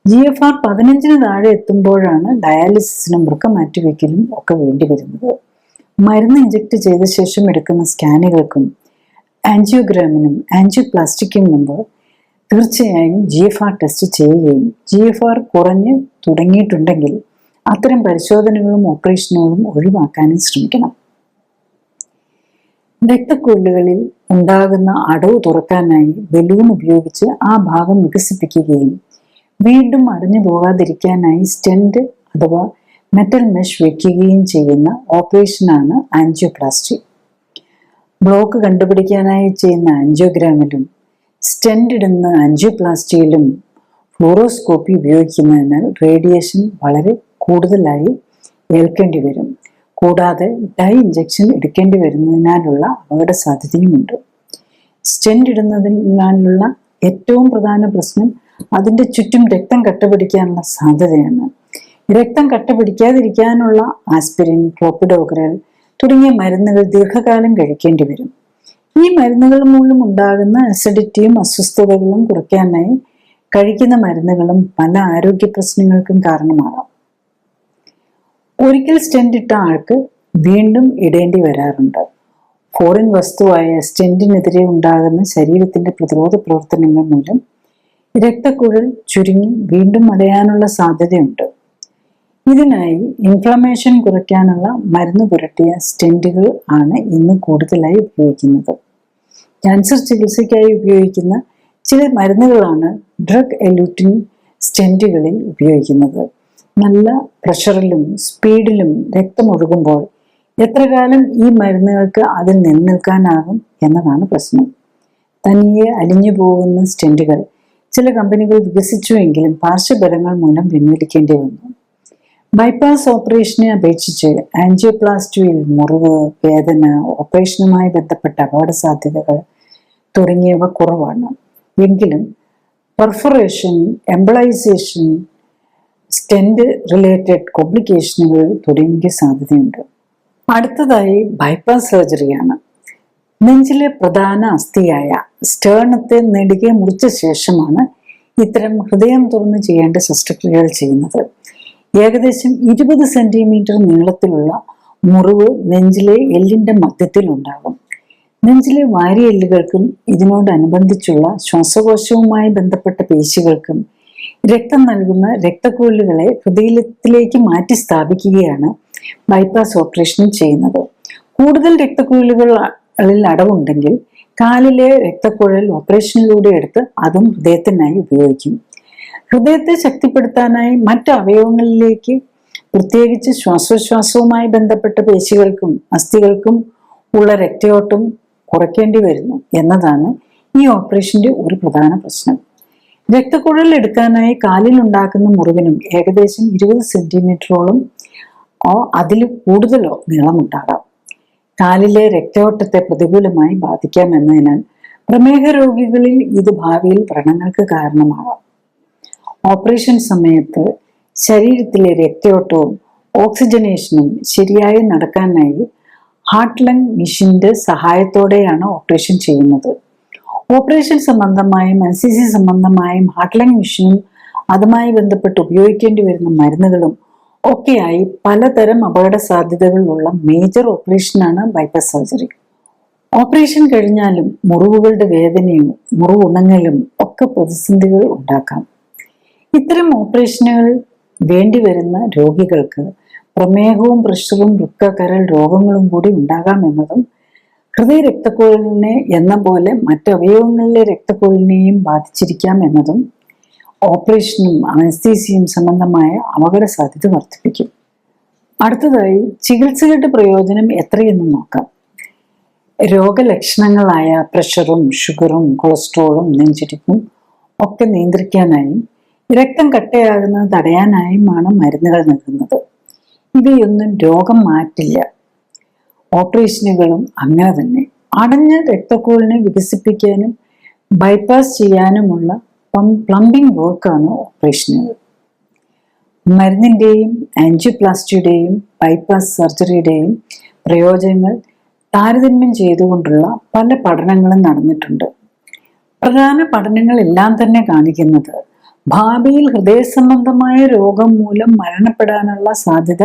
GFR 15 താഴെ എത്തുമ്പോഴാണ് ഡയാലിസിസിനും വൃക്ക മാറ്റിവെക്കലും ഒക്കെ വേണ്ടി വരുന്നത്. മരുന്ന് ഇഞ്ചക്ട് ചെയ്ത ശേഷം എടുക്കുന്ന സ്കാനുകൾക്കും ആൻജിയോഗ്രാമിനും ആൻജിയോപ്ലാസ്റ്റിക്കും മുമ്പ് തീർച്ചയായും GFR ടെസ്റ്റ് ചെയ്യുകയും GFR കുറഞ്ഞ് തുടങ്ങിയിട്ടുണ്ടെങ്കിൽ അത്തരം പരിശോധനകളും ഓപ്പറേഷനുകളും ഒഴിവാക്കാനും ശ്രമിക്കണം. രക്തക്കുഴലുകളിൽ ഉണ്ടാകുന്ന അടവ് തുറക്കാനായി ബലൂൺ ഉപയോഗിച്ച് ആ ഭാഗം വികസിപ്പിക്കുകയും വീണ്ടും അടഞ്ഞു പോകാതിരിക്കാനായി സ്റ്റെന്റ് അഥവാ മെറ്റൽ മെഷ് വയ്ക്കുകയും ചെയ്യുന്ന ഓപ്പറേഷനാണ് ആൻജിയോപ്ലാസ്റ്റി. ബ്ലോക്ക് കണ്ടുപിടിക്കാനായി ചെയ്യുന്ന ആൻജിയോഗ്രാമിലും സ്റ്റെന്റ് ഇടുന്ന ആൻജിയോപ്ലാസ്റ്റിയിലും ഫ്ലൂറോസ്കോപ്പി ഉപയോഗിക്കുന്നതിനാൽ റേഡിയേഷൻ വളരെ കൂടുതലായി ഏൽക്കേണ്ടി വരും. കൂടാതെ ഡൈ ഇഞ്ചക്ഷൻ എടുക്കേണ്ടി വരുന്നതിനാലുള്ള അപകട സാധ്യതയുമുണ്ട്. സ്റ്റെന്റ് ഇടുന്നതിനാലുള്ള ഏറ്റവും പ്രധാന പ്രശ്നം അതിൻ്റെ ചുറ്റും രക്തം കട്ടപിടിക്കാനുള്ള സാധ്യതയാണ്. രക്തം കട്ടപിടിക്കാതിരിക്കാനുള്ള ആസ്പിരിൻ, ക്ലോപ്പിഡോഗ്രൽ തുടങ്ങിയ മരുന്നുകൾ ദീർഘകാലം കഴിക്കേണ്ടി വരും. ഈ മരുന്നുകൾ മൂലം ഉണ്ടാകുന്ന അസിഡിറ്റിയും അസ്വസ്ഥതകളും കുറയ്ക്കാനായി കഴിക്കുന്ന മരുന്നുകളും പല ആരോഗ്യ പ്രശ്നങ്ങൾക്കും കാരണമാകാം. ഒരിക്കൽ സ്റ്റെന്റ് ഇട്ട ആൾക്ക് വീണ്ടും ഇടേണ്ടി വരാറുണ്ട്. ഫോറിൻ വസ്തുവായ സ്റ്റെന്റിനെതിരെ ഉണ്ടാകുന്ന ശരീരത്തിന്റെ പ്രതിരോധ പ്രവർത്തനങ്ങൾ മൂലം രക്തക്കുഴൽ ചുരുങ്ങി വീണ്ടും അടയാനുള്ള സാധ്യതയുണ്ട്. ഇതിനായി ഇൻഫ്ലമേഷൻ കുറയ്ക്കാനുള്ള മരുന്ന് പുരട്ടിയ സ്റ്റെന്റുകൾ ആണ് ഇന്ന് കൂടുതലായി ഉപയോഗിക്കുന്നത്. ക്യാൻസർ ചികിത്സയ്ക്കായി ഉപയോഗിക്കുന്ന ചില മരുന്നുകളാണ് ഡ്രഗ് എലൂറ്റിൻ സ്റ്റെന്റുകളിൽ ഉപയോഗിക്കുന്നത്. നല്ല പ്രഷറിലും സ്പീഡിലും രക്തമൊഴുകുമ്പോൾ എത്ര കാലം ഈ മരുന്നുകൾക്ക് അതിൽ നിലനിൽക്കാനാകും എന്നതാണ് പ്രശ്നം. തനിയെ അലിഞ്ഞു പോകുന്ന സ്റ്റെന്റുകൾ ചില കമ്പനികൾ വികസിച്ചുവെങ്കിലും പാർശ്വഫലങ്ങൾ മൂലം പിൻവലിക്കേണ്ടി വന്നു. ബൈപ്പാസ് ഓപ്പറേഷനെ അപേക്ഷിച്ച് ആൻജിയോപ്ലാസ്റ്റിയിൽ മുറിവ്, വേദന, ഓപ്പറേഷനുമായി ബന്ധപ്പെട്ട അപകട സാധ്യതകൾ തുടങ്ങിയവ കുറവാണ്. എങ്കിലും പെർഫറേഷൻ, എംബളൈസേഷൻ, സ്റ്റെന്റ് റിലേറ്റഡ് കോംപ്ലിക്കേഷനുകൾ തുടങ്ങിയ സാധ്യതയുണ്ട്. അടുത്തതായി ബൈപ്പാസ് സർജറിയാണ്. നെഞ്ചിലെ പ്രധാന അസ്ഥിയായ സ്റ്റേർണത്തെ നെടുകെ മുറിച്ച ശേഷമാണ് ഇത്തരം ഹൃദയം തുറന്ന് ചെയ്യേണ്ട ശസ്ത്രക്രിയകൾ ചെയ്യുന്നത്. ഏകദേശം 20 സെന്റിമീറ്റർ നീളത്തിലുള്ള മുറിവ് നെഞ്ചിലെ എല്ലിന്റെ മധ്യത്തിൽ ഉണ്ടാകും. നെഞ്ചിലെ വാരിയെല്ലുകൾക്കും ഇതിനോടനുബന്ധിച്ചുള്ള ശ്വാസകോശവുമായി ബന്ധപ്പെട്ട പേശികൾക്കും രക്തം നൽകുന്ന രക്തക്കുഴലുകളെ ഹൃദയത്തിലേക്ക് മാറ്റി സ്ഥാപിക്കുകയാണ് ബൈപ്പാസ് ഓപ്പറേഷൻ ചെയ്യുന്നത്. കൂടുതൽ രക്തക്കുഴലുകളിൽ അടവുണ്ടെങ്കിൽ കാലിലെ രക്തക്കുഴൽ ഓപ്പറേഷനിലൂടെ എടുത്ത് അതും ഹൃദയത്തിനായി ഉപയോഗിക്കും. ഹൃദയത്തെ ശക്തിപ്പെടുത്താനായി മറ്റ് അവയവങ്ങളിലേക്ക്, പ്രത്യേകിച്ച് ശ്വാസോച്ഛ്വാസവുമായി ബന്ധപ്പെട്ട പേശികൾക്കും അസ്ഥികൾക്കും ഉള്ള രക്തയോട്ടം കുറയ്ക്കേണ്ടി വരുന്നു എന്നതാണ് ഈ ഓപ്പറേഷന്റെ ഒരു പ്രധാന പ്രശ്നം. രക്തക്കുഴൽ എടുക്കാനായി കാലിൽ ഉണ്ടാക്കുന്ന മുറിവിനും ഏകദേശം 20 സെന്റിമീറ്ററോളം അതിൽ കൂടുതലോ നീളമുണ്ടാകാം. കാലിലെ രക്തയോട്ടത്തെ പ്രതികൂലമായി ബാധിക്കാമെന്നതിനാൽ പ്രമേഹ രോഗികളിൽ ഇത് ഭാവിയിൽ വ്രണങ്ങൾക്ക് കാരണമാകാം. ഓപ്പറേഷൻ സമയത്ത് ശരീരത്തിലെ രക്തയോട്ടവും ഓക്സിജനേഷനും ശരിയായി നടക്കാനായി ഹാർട്ട് ലങ് മെഷീന്റെ സഹായത്തോടെയാണ് ഓപ്പറേഷൻ ചെയ്യുന്നത്. ഓപ്പറേഷൻ സംബന്ധമായും അനസ്തീസിയ സംബന്ധമായും ഹാർട്ട് ലങ് മെഷീനും അതുമായി ബന്ധപ്പെട്ട് ഉപയോഗിക്കേണ്ടി വരുന്ന മരുന്നുകളും ഒക്കെയായി പലതരം അപകട സാധ്യതകളുള്ള മേജർ ഓപ്പറേഷനാണ് ബൈപ്പാസ് സർജറി. ഓപ്പറേഷൻ കഴിഞ്ഞാലും മുറിവുകളുടെ വേദനയും മുറിവുണങ്ങലും ഒക്കെ പ്രതിസന്ധികൾ ഉണ്ടാക്കാം. ഇത്തരം ഓപ്പറേഷനുകൾ വേണ്ടിവരുന്ന രോഗികൾക്ക് പ്രമേഹവും പ്രഷറും വൃക്ക കരൾ രോഗങ്ങളും കൂടി ഉണ്ടാകാമെന്നതും ഹൃദയ രക്തക്കുഴലിനെ എന്ന പോലെ മറ്റവയവങ്ങളിലെ രക്തക്കുഴലിനെയും ബാധിച്ചിരിക്കാം എന്നതും ഓപ്പറേഷനും അനസ്തീസിയയും സംബന്ധമായ അപകട സാധ്യത വർദ്ധിപ്പിക്കും. അടുത്തതായി ചികിത്സകളുടെ പ്രയോജനം എത്രയെന്ന് നോക്കാം. രോഗലക്ഷണങ്ങളായ പ്രഷറും ഷുഗറും കൊളസ്ട്രോളും നെഞ്ചിടിപ്പും ഒക്കെ നിയന്ത്രിക്കാനായും രക്തം കട്ടയാകുന്നത് തടയാനായുമാണ് മരുന്നുകൾ നൽകുന്നത്. ഇവയൊന്നും രോഗം മാറ്റില്ല. ഓപ്പറേഷനുകളും അങ്ങനെ തന്നെ. അടഞ്ഞ രക്തക്കുഴലിനെ വികസിപ്പിക്കാനും ബൈപ്പാസ് ചെയ്യാനുമുള്ള പ്ലംബിംഗ് വർക്കാണ് ഓപ്പറേഷനുകൾ. മരുന്നിന്റെയും ആൻജിയോപ്ലാസ്റ്റിയുടെയും ബൈപ്പാസ് സർജറിയുടെയും പ്രയോജനങ്ങൾ താരതമ്യം ചെയ്തുകൊണ്ടുള്ള പല പഠനങ്ങളും നടന്നിട്ടുണ്ട്. പ്രധാന പഠനങ്ങളെല്ലാം തന്നെ കാണിക്കുന്നത് ഭാവിയിൽ ഹൃദയ സംബന്ധമായ രോഗം മൂലം മരണപ്പെടാനുള്ള സാധ്യത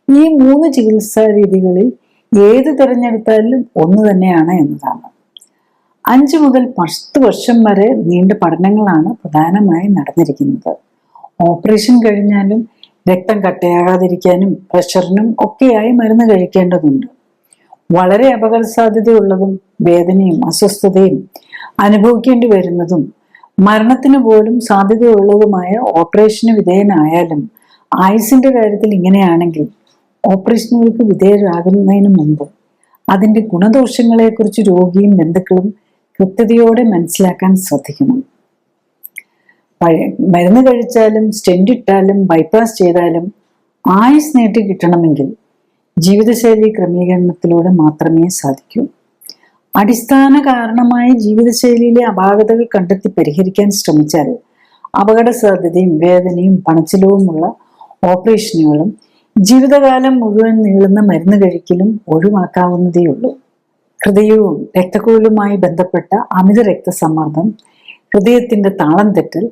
ഈ 3 ചികിത്സാ രീതികളിൽ ഏത് തിരഞ്ഞെടുത്താലും ഒന്ന് തന്നെയാണ് എന്നതാണ്. 5 മുതൽ 10 വർഷം വരെ നീണ്ട പഠനങ്ങളാണ് പ്രധാനമായി നടന്നിരിക്കുന്നത്. ഓപ്പറേഷൻ കഴിഞ്ഞാലും രക്തം കട്ടയാകാതിരിക്കാനും പ്രഷറിനും ഒക്കെയായി മരുന്ന് കഴിക്കേണ്ടതുണ്ട്. വളരെ അപകട സാധ്യതയുള്ളതും വേദനയും അസ്വസ്ഥതയും അനുഭവിക്കേണ്ടി വരുന്നതും മരണത്തിന് പോലും സാധ്യതയുള്ളതുമായ ഓപ്പറേഷന് വിധേയനായാലും ആയുസിന്റെ കാര്യത്തിൽ ഇങ്ങനെയാണെങ്കിൽ ഓപ്പറേഷനുകൾക്ക് വിധേയരാകുന്നതിന് മുമ്പ് അതിന്റെ ഗുണദോഷങ്ങളെക്കുറിച്ച് രോഗിയും ബന്ധുക്കളും കൃത്യതയോടെ മനസ്സിലാക്കാൻ ശ്രദ്ധിക്കണം. മരുന്ന് കഴിച്ചാലും സ്റ്റെന്റ് ഇട്ടാലും ബൈപ്പാസ് ചെയ്താലും ആയുസ് നീട്ടി കിട്ടണമെങ്കിൽ ജീവിതശൈലി ക്രമീകരണത്തിലൂടെ മാത്രമേ സാധിക്കൂ. അടിസ്ഥാന കാരണമായ ജീവിതശൈലിയിലെ അപാകതകൾ കണ്ടെത്തി പരിഹരിക്കാൻ ശ്രമിച്ചാൽ അപകട സാധ്യതയും വേദനയും പണച്ചിലവുമുള്ള ഓപ്പറേഷനുകളും ജീവിതകാലം മുഴുവൻ നീളുന്ന മരുന്ന് കഴിക്കലും ഒഴിവാക്കാവുന്നതേയുള്ളൂ. ഹൃദയവും രക്തക്കുഴലുമായി ബന്ധപ്പെട്ട അമിത രക്തസമ്മർദ്ദം, ഹൃദയത്തിന്റെ താളം തെറ്റൽ,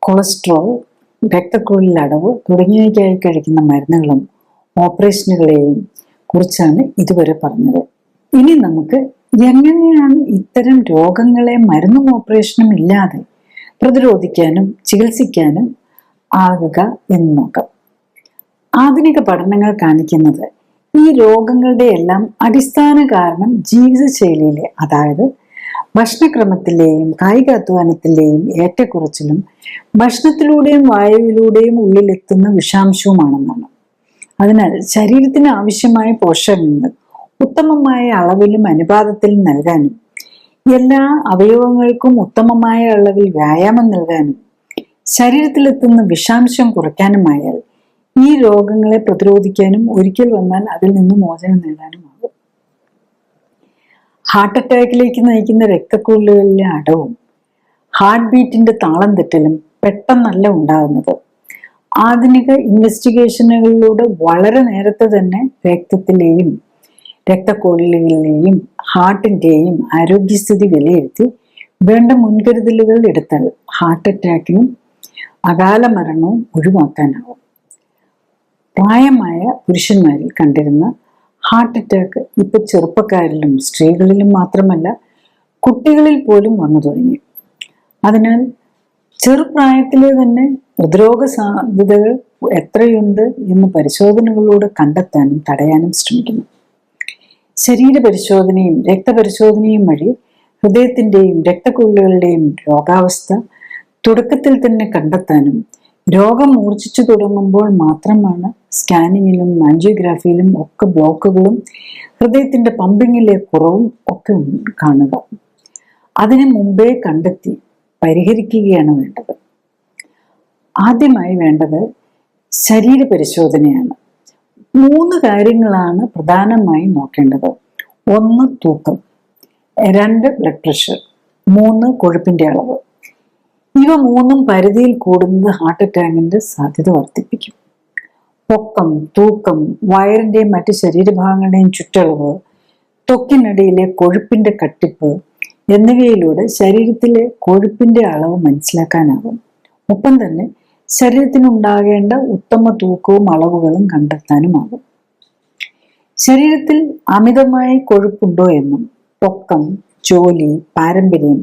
കൊളസ്ട്രോൾ, രക്തക്കുഴലിൽ അടവ് തുടങ്ങിയവയ്ക്കായി കഴിക്കുന്ന മരുന്നുകളും ഓപ്പറേഷനുകളെയും കുറിച്ചാണ് ഇതുവരെ പറഞ്ഞത്. ഇനി നമുക്ക് എങ്ങനെയാണ് ഇത്തരം രോഗങ്ങളെ മരുന്നും ഓപ്പറേഷനും ഇല്ലാതെ പ്രതിരോധിക്കാനും ചികിത്സിക്കാനും ആകുക എന്ന് നോക്കാം. ആധുനിക പഠനങ്ങൾ കാണിക്കുന്നത് ഈ രോഗങ്ങളുടെ എല്ലാം അടിസ്ഥാന കാരണം ജീവിതശൈലിയിലെ, അതായത് ഭക്ഷണക്രമത്തിലെയും കായികാധ്വാനത്തിലെയും ഏറ്റക്കുറച്ചിലും ഭക്ഷണത്തിലൂടെയും വായുവിലൂടെയും ഉള്ളിലെത്തുന്ന വിഷാംശവുമാണെന്നാണ്. അതിനാൽ ശരീരത്തിന് ആവശ്യമായ പോഷകങ്ങൾ ഉത്തമമായ അളവിലും അനുപാതത്തിലും നൽകാനും എല്ലാ അവയവങ്ങൾക്കും ഉത്തമമായ അളവിൽ വ്യായാമം നൽകാനും ശരീരത്തിലെത്തുന്ന വിഷാംശം കുറയ്ക്കാനുമായാൽ ഈ രോഗങ്ങളെ പ്രതിരോധിക്കാനും ഒരിക്കൽ വന്നാൽ അതിൽ നിന്ന് മോചനം നേടാനുമാകും. ഹാർട്ട് അറ്റാക്കിലേക്ക് നയിക്കുന്ന രക്തക്കുഴലുകളിലെ അടവും ഹാർട്ട് ബീറ്റിന്റെ താളം തെറ്റലും പെട്ടെന്നല്ല ഉണ്ടാകുന്നത്. ആധുനിക ഇൻവെസ്റ്റിഗേഷനുകളിലൂടെ വളരെ നേരത്തെ തന്നെ രക്തത്തിലെയും രക്തക്കുഴലുകളിലെയും ഹാർട്ടിന്റെയും ആരോഗ്യസ്ഥിതി വിലയിരുത്തി വേണ്ട മുൻകരുതലുകൾ എടുത്താൽ ഹാർട്ട് അറ്റാക്കിനും അകാല മരണവും ഒഴിവാക്കാനാവും. പ്രായമായ പുരുഷന്മാരിൽ കണ്ടിരുന്ന ഹാർട്ട് അറ്റാക്ക് ഇപ്പൊ ചെറുപ്പക്കാരിലും സ്ത്രീകളിലും മാത്രമല്ല കുട്ടികളിൽ പോലും വന്നു തുടങ്ങി. അതിനാൽ ചെറുപ്രായത്തിലെ തന്നെ ഹൃദ്രോഗ സാധ്യതകൾ എത്രയുണ്ട് എന്ന് പരിശോധനകളിലൂടെ കണ്ടെത്താനും തടയാനും ശ്രമിക്കുന്നു. ശരീര പരിശോധനയും രക്തപരിശോധനയും വഴി ഹൃദയത്തിന്റെയും രക്തക്കുഴലുകളുടെയും രോഗാവസ്ഥ തുടക്കത്തിൽ തന്നെ കണ്ടെത്താനും രോഗം മൂർച്ഛിച്ചു തുടങ്ങുമ്പോൾ മാത്രമാണ് സ്കാനിങ്ങിലും ആൻജിയോഗ്രാഫിയിലും ഒക്കെ ബ്ലോക്കുകളും ഹൃദയത്തിന്റെ പമ്പിങ്ങിലെ കുറവും ഒക്കെ കാണുക. അതിനു മുമ്പേ കണ്ടെത്തി പരിഹരിക്കുകയാണ് വേണ്ടത്. ആദ്യമായി വേണ്ടത് ശരീര പരിശോധനയാണ്. 3 കാര്യങ്ങളാണ് പ്രധാനമായും നോക്കേണ്ടത്. 1 തൂക്കം, 2 ബ്ലഡ് പ്രഷർ, 3 കൊഴുപ്പിന്റെ അളവ്. ഇവ 3ഉം പരിധിയിൽ കൂടുന്നത് ഹാർട്ട് അറ്റാക്കിന്റെ സാധ്യത വർദ്ധിപ്പിക്കും. പൊക്കം, തൂക്കം, വയറിന്റെയും മറ്റ് ശരീരഭാഗങ്ങളുടെയും ചുറ്റളവ്, ത്വക്കിനടിയിലെ കൊഴുപ്പിന്റെ കട്ടിപ്പ് എന്നിവയിലൂടെ ശരീരത്തിലെ കൊഴുപ്പിന്റെ അളവ് മനസ്സിലാക്കാനാകും. ഒപ്പം തന്നെ ശരീരത്തിനുണ്ടാകേണ്ട ഉത്തമ തൂക്കവും അളവുകളും കണ്ടെത്താനുമാകും. ശരീരത്തിൽ അമിതമായി കൊഴുപ്പുണ്ടോ എന്നും പൊക്കം, ജോലി, പാരമ്പര്യം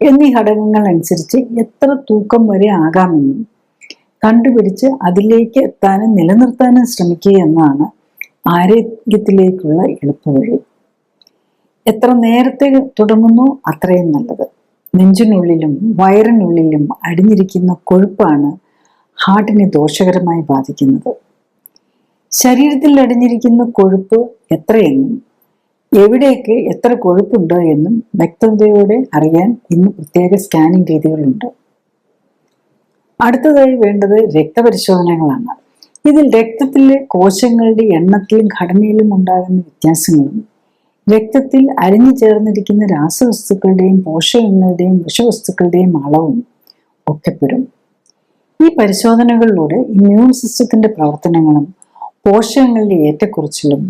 എന്നീ ഘടകങ്ങൾ അനുസരിച്ച് എത്ര തൂക്കം വരെ ആകാമെന്നും കണ്ടുപിടിച്ച് അതിലേക്ക് എത്താനും നിലനിർത്താനും ശ്രമിക്കുക എന്നതാണ് ആരോഗ്യത്തിലേക്കുള്ള എളുപ്പവഴി. എത്ര നേരത്തെ തുടങ്ങുന്നു അത്രയും നല്ലത്. നെഞ്ചിനുള്ളിലും വയറിനുള്ളിലും അടിഞ്ഞിരിക്കുന്ന കൊഴുപ്പാണ് ഹാർട്ടിനെ ദോഷകരമായി ബാധിക്കുന്നത്. ശരീരത്തിൽ അടിഞ്ഞിരിക്കുന്ന കൊഴുപ്പ് എത്രയെന്നും എവിടേക്ക് എത്ര കൊഴുപ്പുണ്ട് എന്നും വ്യക്തതയോടെ അറിയാൻ ഇന്ന് പ്രത്യേക സ്കാനിംഗ് രീതികളുണ്ട്. അടുത്തതായി വേണ്ടത് രക്തപരിശോധനകളാണ്. ഇതിൽ രക്തത്തിലെ കോശങ്ങളുടെ എണ്ണത്തിലും ഘടനയിലും ഉണ്ടാകുന്ന വ്യത്യാസങ്ങളും രക്തത്തിൽ അലിഞ്ഞു ചേർന്നിരിക്കുന്ന രാസവസ്തുക്കളുടെയും പോഷകങ്ങളുടെയും വിഷവസ്തുക്കളുടെയും അളവും ഒക്കെ പെടും. ഈ പരിശോധനകളിലൂടെ ഇമ്മ്യൂൺ സിസ്റ്റത്തിന്റെ പ്രവർത്തനങ്ങളും പോഷകങ്ങളുടെ ഏറ്റക്കുറച്ചിലും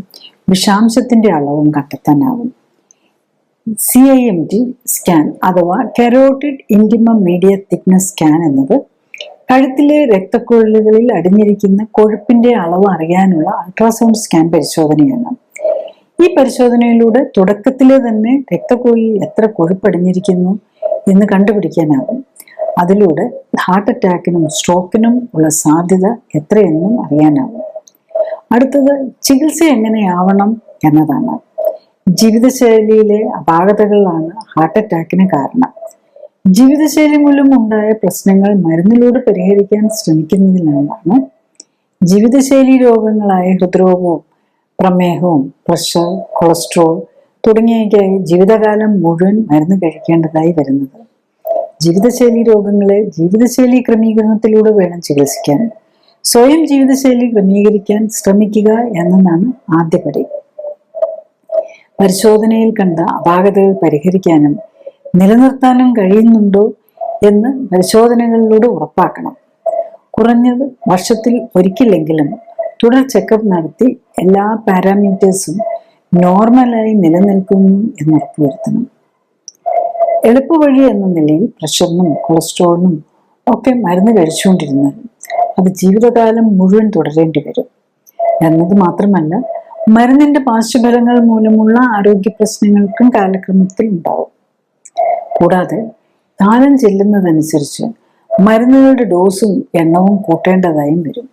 വിഷാംശത്തിന്റെ അളവും കണ്ടെത്താനാവും. CIMT സ്കാൻ അഥവാ കരോട്ടിഡ് ഇൻറ്റിമം മീഡിയ തിക്നെസ് സ്കാൻ എന്നത് കഴുത്തിലെ രക്തക്കുഴലുകളിൽ അടിഞ്ഞിരിക്കുന്ന കൊഴുപ്പിന്റെ അളവ് അറിയാനുള്ള അൾട്രാസൗണ്ട് സ്കാൻ പരിശോധനയാണ്. ഈ പരിശോധനയിലൂടെ തുടക്കത്തിലെ തന്നെ രക്തക്കുഴലിൽ എത്ര കൊഴുപ്പടിഞ്ഞിരിക്കുന്നു എന്ന് കണ്ടുപിടിക്കാനാകും. അതിലൂടെ ഹാർട്ട് അറ്റാക്കിനും സ്ട്രോക്കിനും ഉള്ള സാധ്യത എത്രയെന്നും അറിയാനാകും. അടുത്തത് ചികിത്സ എങ്ങനെയാവണം എന്നതാണ്. ജീവിതശൈലിയിലെ അപാകതകളാണ് ഹാർട്ട് അറ്റാക്കിന് കാരണം. ജീവിതശൈലി മൂലം ഉണ്ടായ പ്രശ്നങ്ങൾ മരുന്നിലൂടെ പരിഹരിക്കാൻ ശ്രമിക്കുന്നതിനാലാണ് ജീവിതശൈലി രോഗങ്ങളായ ഹൃദ്രോഗവും പ്രമേഹവും പ്രഷർ, കൊളസ്ട്രോൾ തുടങ്ങിയവയ്ക്കായി ജീവിതകാലം മുഴുവൻ മരുന്ന് കഴിക്കേണ്ടതായി വരുന്നത്. ജീവിതശൈലി രോഗങ്ങളെ ജീവിതശൈലി ക്രമീകരണത്തിലൂടെ വേണം ചികിത്സിക്കാൻ. സ്വയം ജീവിതശൈലി ക്രമീകരിക്കാൻ ശ്രമിക്കുക എന്നതാണ് ആദ്യപടി. പരിശോധനയിൽ കണ്ട അപാകതകൾ പരിഹരിക്കാനും നിലനിർത്താനും കഴിയുന്നുണ്ടോ എന്ന് പരിശോധനകളിലൂടെ ഉറപ്പാക്കണം. കുറഞ്ഞത് വർഷത്തിൽ ഒരിക്കലെങ്കിലും തുടർ ചെക്കപ്പ് നടത്തി എല്ലാ പാരാമീറ്റേഴ്സും നോർമലായി നിലനിൽക്കുന്നു എന്ന് ഉറപ്പുവരുത്തണം. എളുപ്പവഴി എന്ന നിലയിൽ പ്രഷറിനും കൊളസ്ട്രോളിനും ഒക്കെ മരുന്ന് കഴിച്ചുകൊണ്ടിരുന്നാൽ അത് ജീവിതകാലം മുഴുവൻ തുടരേണ്ടി വരും എന്നത് മാത്രമല്ല, മരുന്നിന്റെ പാർശ്വഫലങ്ങൾ മൂലമുള്ള ആരോഗ്യ പ്രശ്നങ്ങൾക്കും കാലക്രമത്തിൽ ഉണ്ടാവും. കൂടാതെ കാലം ചെല്ലുന്നതനുസരിച്ച് മരുന്നുകളുടെ ഡോസും എണ്ണവും കൂട്ടേണ്ടതായും വരും.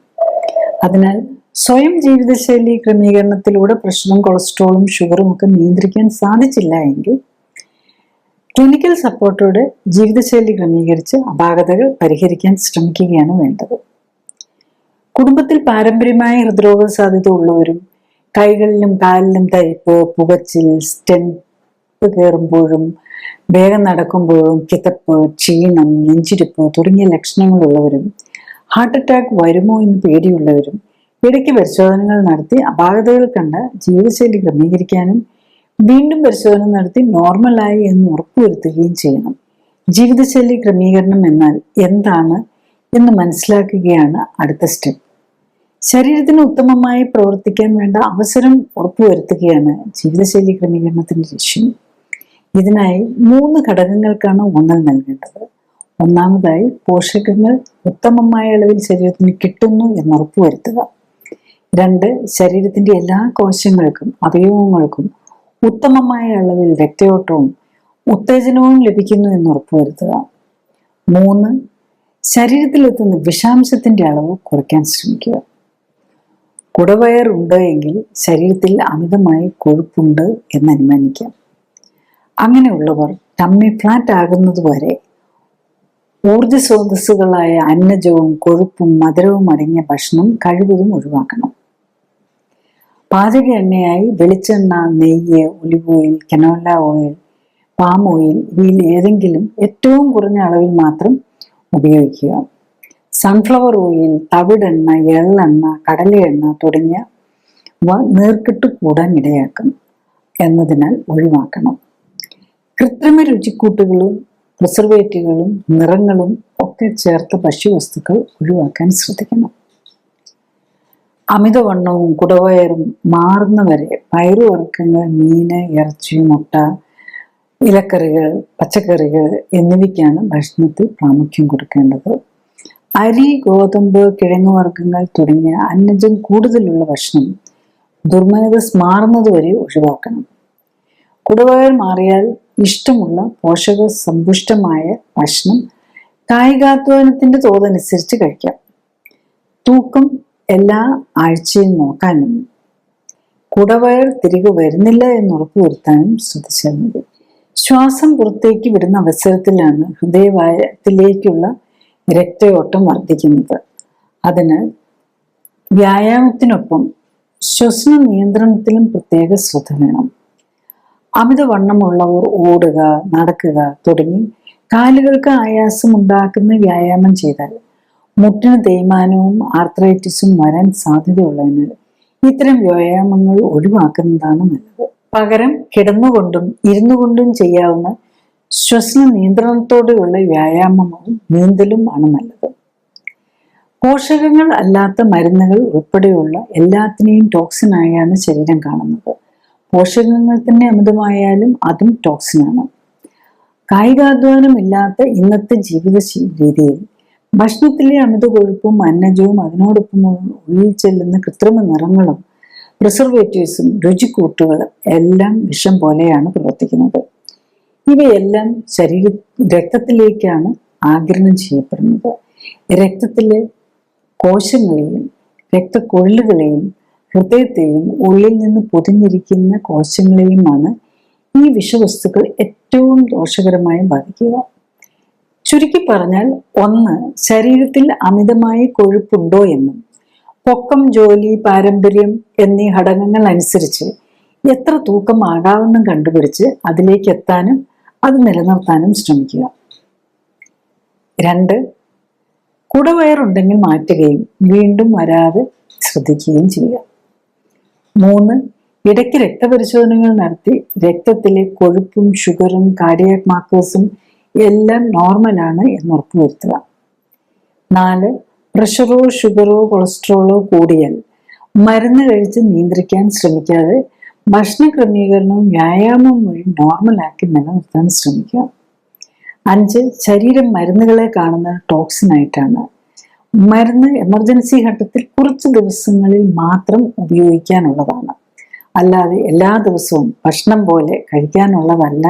അതിനാൽ സ്വയം ജീവിതശൈലി ക്രമീകരണത്തിലൂടെ പ്രഷറും കൊളസ്ട്രോളും ഷുഗറും ഒക്കെ നിയന്ത്രിക്കാൻ സാധിച്ചില്ല എങ്കിൽ ക്ലിനിക്കൽ സപ്പോർട്ടോടെ ജീവിതശൈലി ക്രമീകരിച്ച് അപാകതകൾ പരിഹരിക്കാൻ ശ്രമിക്കുകയാണ് വേണ്ടത്. കുടുംബത്തിൽ പാരമ്പര്യമായ ഹൃദ്രോഗ സാധ്യത ഉള്ളവരും കൈകളിലും കാലിലും തരിപ്പ്, പുകച്ചിൽ, സ്റ്റെൻറ്റ് കയറുമ്പോഴും വേഗം നടക്കുമ്പോഴും കിതപ്പ്, ക്ഷീണം, നെഞ്ചിരിപ്പ് തുടങ്ങിയ ലക്ഷണങ്ങളുള്ളവരും ഹാർട്ട് അറ്റാക്ക് വരുമോ എന്ന് പേടിയുള്ളവരും ഇടയ്ക്ക് പരിശോധനകൾ നടത്തി അപാകതകൾ കണ്ട ജീവിതശൈലി ക്രമീകരിക്കാനും വീണ്ടും പരിശോധന നടത്തി നോർമലായി എന്ന് ഉറപ്പുവരുത്തുകയും ചെയ്യണം. ജീവിതശൈലി ക്രമീകരണം എന്നാൽ എന്താണ് എന്ന് മനസ്സിലാക്കുകയാണ് അടുത്ത സ്റ്റെപ്പ്. ശരീരത്തിന് ഉത്തമമായി പ്രവർത്തിക്കാൻ വേണ്ട അവസരം ഉറപ്പുവരുത്തുകയാണ് ജീവിതശൈലി ക്രമീകരണത്തിന്റെ ലക്ഷ്യം. ഇതിനായി 3 ഘടകങ്ങൾക്കാണ് ഊന്നൽ നൽകേണ്ടത്. ഒന്നാമതായി പോഷകങ്ങൾ ഉത്തമമായ അളവിൽ ശരീരത്തിന് കിട്ടുന്നു എന്ന് ഉറപ്പുവരുത്തുക. 2, ശരീരത്തിന്റെ എല്ലാ കോശങ്ങൾക്കും അവയവങ്ങൾക്കും ഉത്തമമായ അളവിൽ രക്തയോട്ടവും ഉത്തേജനവും ലഭിക്കുന്നു എന്ന് ഉറപ്പുവരുത്തുക. 3, ശരീരത്തിലെത്തുന്ന വിഷാംശത്തിന്റെ അളവ് കുറയ്ക്കാൻ ശ്രമിക്കുക. കുടവയർ ഉണ്ട് എങ്കിൽ ശരീരത്തിൽ അമിതമായി കൊഴുപ്പുണ്ട് എന്ന് അനുമാനിക്കാം. അങ്ങനെയുള്ളവർ ടമ്മി ഫ്ലാറ്റ് ആകുന്നതുവരെ ഊർജ സ്രോതസ്സുകളായ അന്നജവും കൊഴുപ്പും മധുരവും അടങ്ങിയ ഭക്ഷണം കഴിവതും ഒഴിവാക്കണം. പാചക എണ്ണയായി വെളിച്ചെണ്ണ, നെയ്യ്, olive oil, canola oil, palm oil ഇവയിൽ ഏതെങ്കിലും ഏറ്റവും കുറഞ്ഞ അളവിൽ മാത്രം ഉപയോഗിക്കുക. സൺഫ്ലവർ ഓയിൽ, തവിടെണ്ണ, എള്ളെണ്ണ, കടലയെണ്ണ തുടങ്ങിയവ നീർക്കെട്ട് കൂടാൻ ഇടയാക്കും എന്നതിനാൽ ഒഴിവാക്കണം. കൃത്രിമ രുചിക്കൂട്ടുകളും പ്രിസർവേറ്റീവുകളും നിറങ്ങളും ഒക്കെ ചേർത്ത ഭക്ഷ്യവസ്തുക്കൾ ഒഴിവാക്കാൻ ശ്രദ്ധിക്കണം. അമിതവണ്ണവും കുടവയറും മാറുന്നവരെ പയറുവർഗ്ഗങ്ങൾ, മീന്, ഇറച്ചി, മുട്ട, ഇലക്കറികൾ, പച്ചക്കറികൾ എന്നിവയ്ക്കാണ് ഭക്ഷണത്തിൽ പ്രാമുഖ്യം കൊടുക്കേണ്ടത്. അരി, ഗോതമ്പ്, കിഴങ്ങുവർഗ്ഗങ്ങൾ തുടങ്ങിയ അന്നജം കൂടുതലുള്ള ഭക്ഷണം ദുർമേധസ് മാറുന്നതുവരെ ഒഴിവാക്കണം. കുടവയർ മാറിയാൽ ഇഷ്ടമുള്ള പോഷക സമ്പുഷ്ടമായ ഭക്ഷണം കായികാധ്വാനത്തിന്റെ തോതനുസരിച്ച് കഴിക്കാം. തൂക്കം എല്ലാ ആഴ്ചയും നോക്കാനും കുടവയർ തിരികെ വരുന്നില്ല എന്ന് ഉറപ്പുവരുത്താനും ശ്രദ്ധിച്ചാൽ മതി. ശ്വാസം പുറത്തേക്ക് വിടുന്ന അവസരത്തിലാണ് ഹൃദയത്തിലേക്കുള്ള രക്തയോട്ടം വർദ്ധിക്കുന്നത്. അതിനാൽ വ്യായാമത്തിനൊപ്പം ശ്വസന നിയന്ത്രണത്തിലും പ്രത്യേക ശ്രദ്ധ വേണം. അമിതവണ്ണമുള്ളവർ ഓടുക, നടക്കുക തുടങ്ങി കാലുകൾക്ക് ആയാസം ഉണ്ടാക്കുന്ന വ്യായാമം ചെയ്താൽ മുട്ടിന് തേയ്മാനവും ആർത്രൈറ്റിസും വരാൻ സാധ്യതയുള്ളതിനാൽ ഇത്തരം വ്യായാമങ്ങൾ ഒഴിവാക്കുന്നതാണ് നല്ലത്. പകരം കിടന്നുകൊണ്ടും ഇരുന്നു കൊണ്ടും ചെയ്യാവുന്ന ശ്വസന നിയന്ത്രണത്തോടെയുള്ള വ്യായാമവും നീന്തലും ആണ് നല്ലത്. പോഷകങ്ങൾ അല്ലാത്ത മരുന്നുകൾ ഉൾപ്പെടെയുള്ള എല്ലാത്തിനെയും ടോക്സിനായാണ് ശരീരം കാണുന്നത്. പോഷകങ്ങൾ തന്നെ അമിതമായാലും അതും ടോക്സിനാണ്. കായികാധ്വാനം ഇല്ലാത്ത ഇന്നത്തെ ജീവിത രീതിയിൽ ഭക്ഷണത്തിലെ അമിത കൊഴുപ്പും അന്നജവും അതിനോടൊപ്പം ഉള്ളിൽ ചെല്ലുന്ന കൃത്രിമ നിറങ്ങളും പ്രിസർവേറ്റീവ്സും രുചിക്കൂട്ടുകളും എല്ലാം വിഷം പോലെയാണ് പ്രവർത്തിക്കുന്നത്. ഇവയെല്ലാം രക്തത്തിലേക്കാണ് ആഗിരണം ചെയ്യപ്പെടുന്നത്. രക്തത്തിലെ കോശങ്ങളെയും രക്തക്കൊഴലുകളെയും ഹൃദയത്തെയും ഉള്ളിൽ നിന്ന് പൊതിഞ്ഞിരിക്കുന്ന കോശങ്ങളെയുമാണ് ഈ വിഷവസ്തുക്കൾ ഏറ്റവും ദോഷകരമായി ബാധിക്കുക. ചുരുക്കി പറഞ്ഞാൽ, 1. ശരീരത്തിൽ അമിതമായി കൊഴുപ്പുണ്ടോ എന്നും പൊക്കം, ജോലി, പാരമ്പര്യം എന്നീ ഘടകങ്ങൾ അനുസരിച്ച് എത്ര തൂക്കം ആകാമെന്നും കണ്ടുപിടിച്ച് അതിലേക്ക് എത്താനും അത് നിലനിർത്താനും ശ്രമിക്കുക. 2. കുടവയറുണ്ടെങ്കിൽ മാറ്റുകയും വീണ്ടും വരാതെ ശ്രദ്ധിക്കുകയും ചെയ്യുക. 3. ഇടയ്ക്ക് രക്തപരിശോധനകൾ നടത്തി രക്തത്തിലെ കൊഴുപ്പും ഷുഗറും കാർഡിയാക് മാർക്കേഴ്സും എല്ലാം നോർമലാണ് എന്ന് ഉറപ്പുവരുത്തുക. 4. പ്രഷറോ ഷുഗറോ കൊളസ്ട്രോളോ കൂടിയാൽ മരുന്ന് കഴിച്ച് നിയന്ത്രിക്കാൻ ശ്രമിക്കാതെ ഭക്ഷണ ക്രമീകരണവും വ്യായാമവും വഴി നോർമലാക്കി നിലനിർത്താൻ ശ്രമിക്കുക. 5. ശരീരം മരുന്നുകളെ കാണുന്നത് ടോക്സിനായിട്ടാണ്. മരുന്ന് എമർജൻസി ഘട്ടത്തിൽ കുറച്ച് ദിവസങ്ങളിൽ മാത്രം ഉപയോഗിക്കാനുള്ളതാണ്, അല്ലാതെ എല്ലാ ദിവസവും ഭക്ഷണം പോലെ കഴിക്കാനുള്ളതല്ല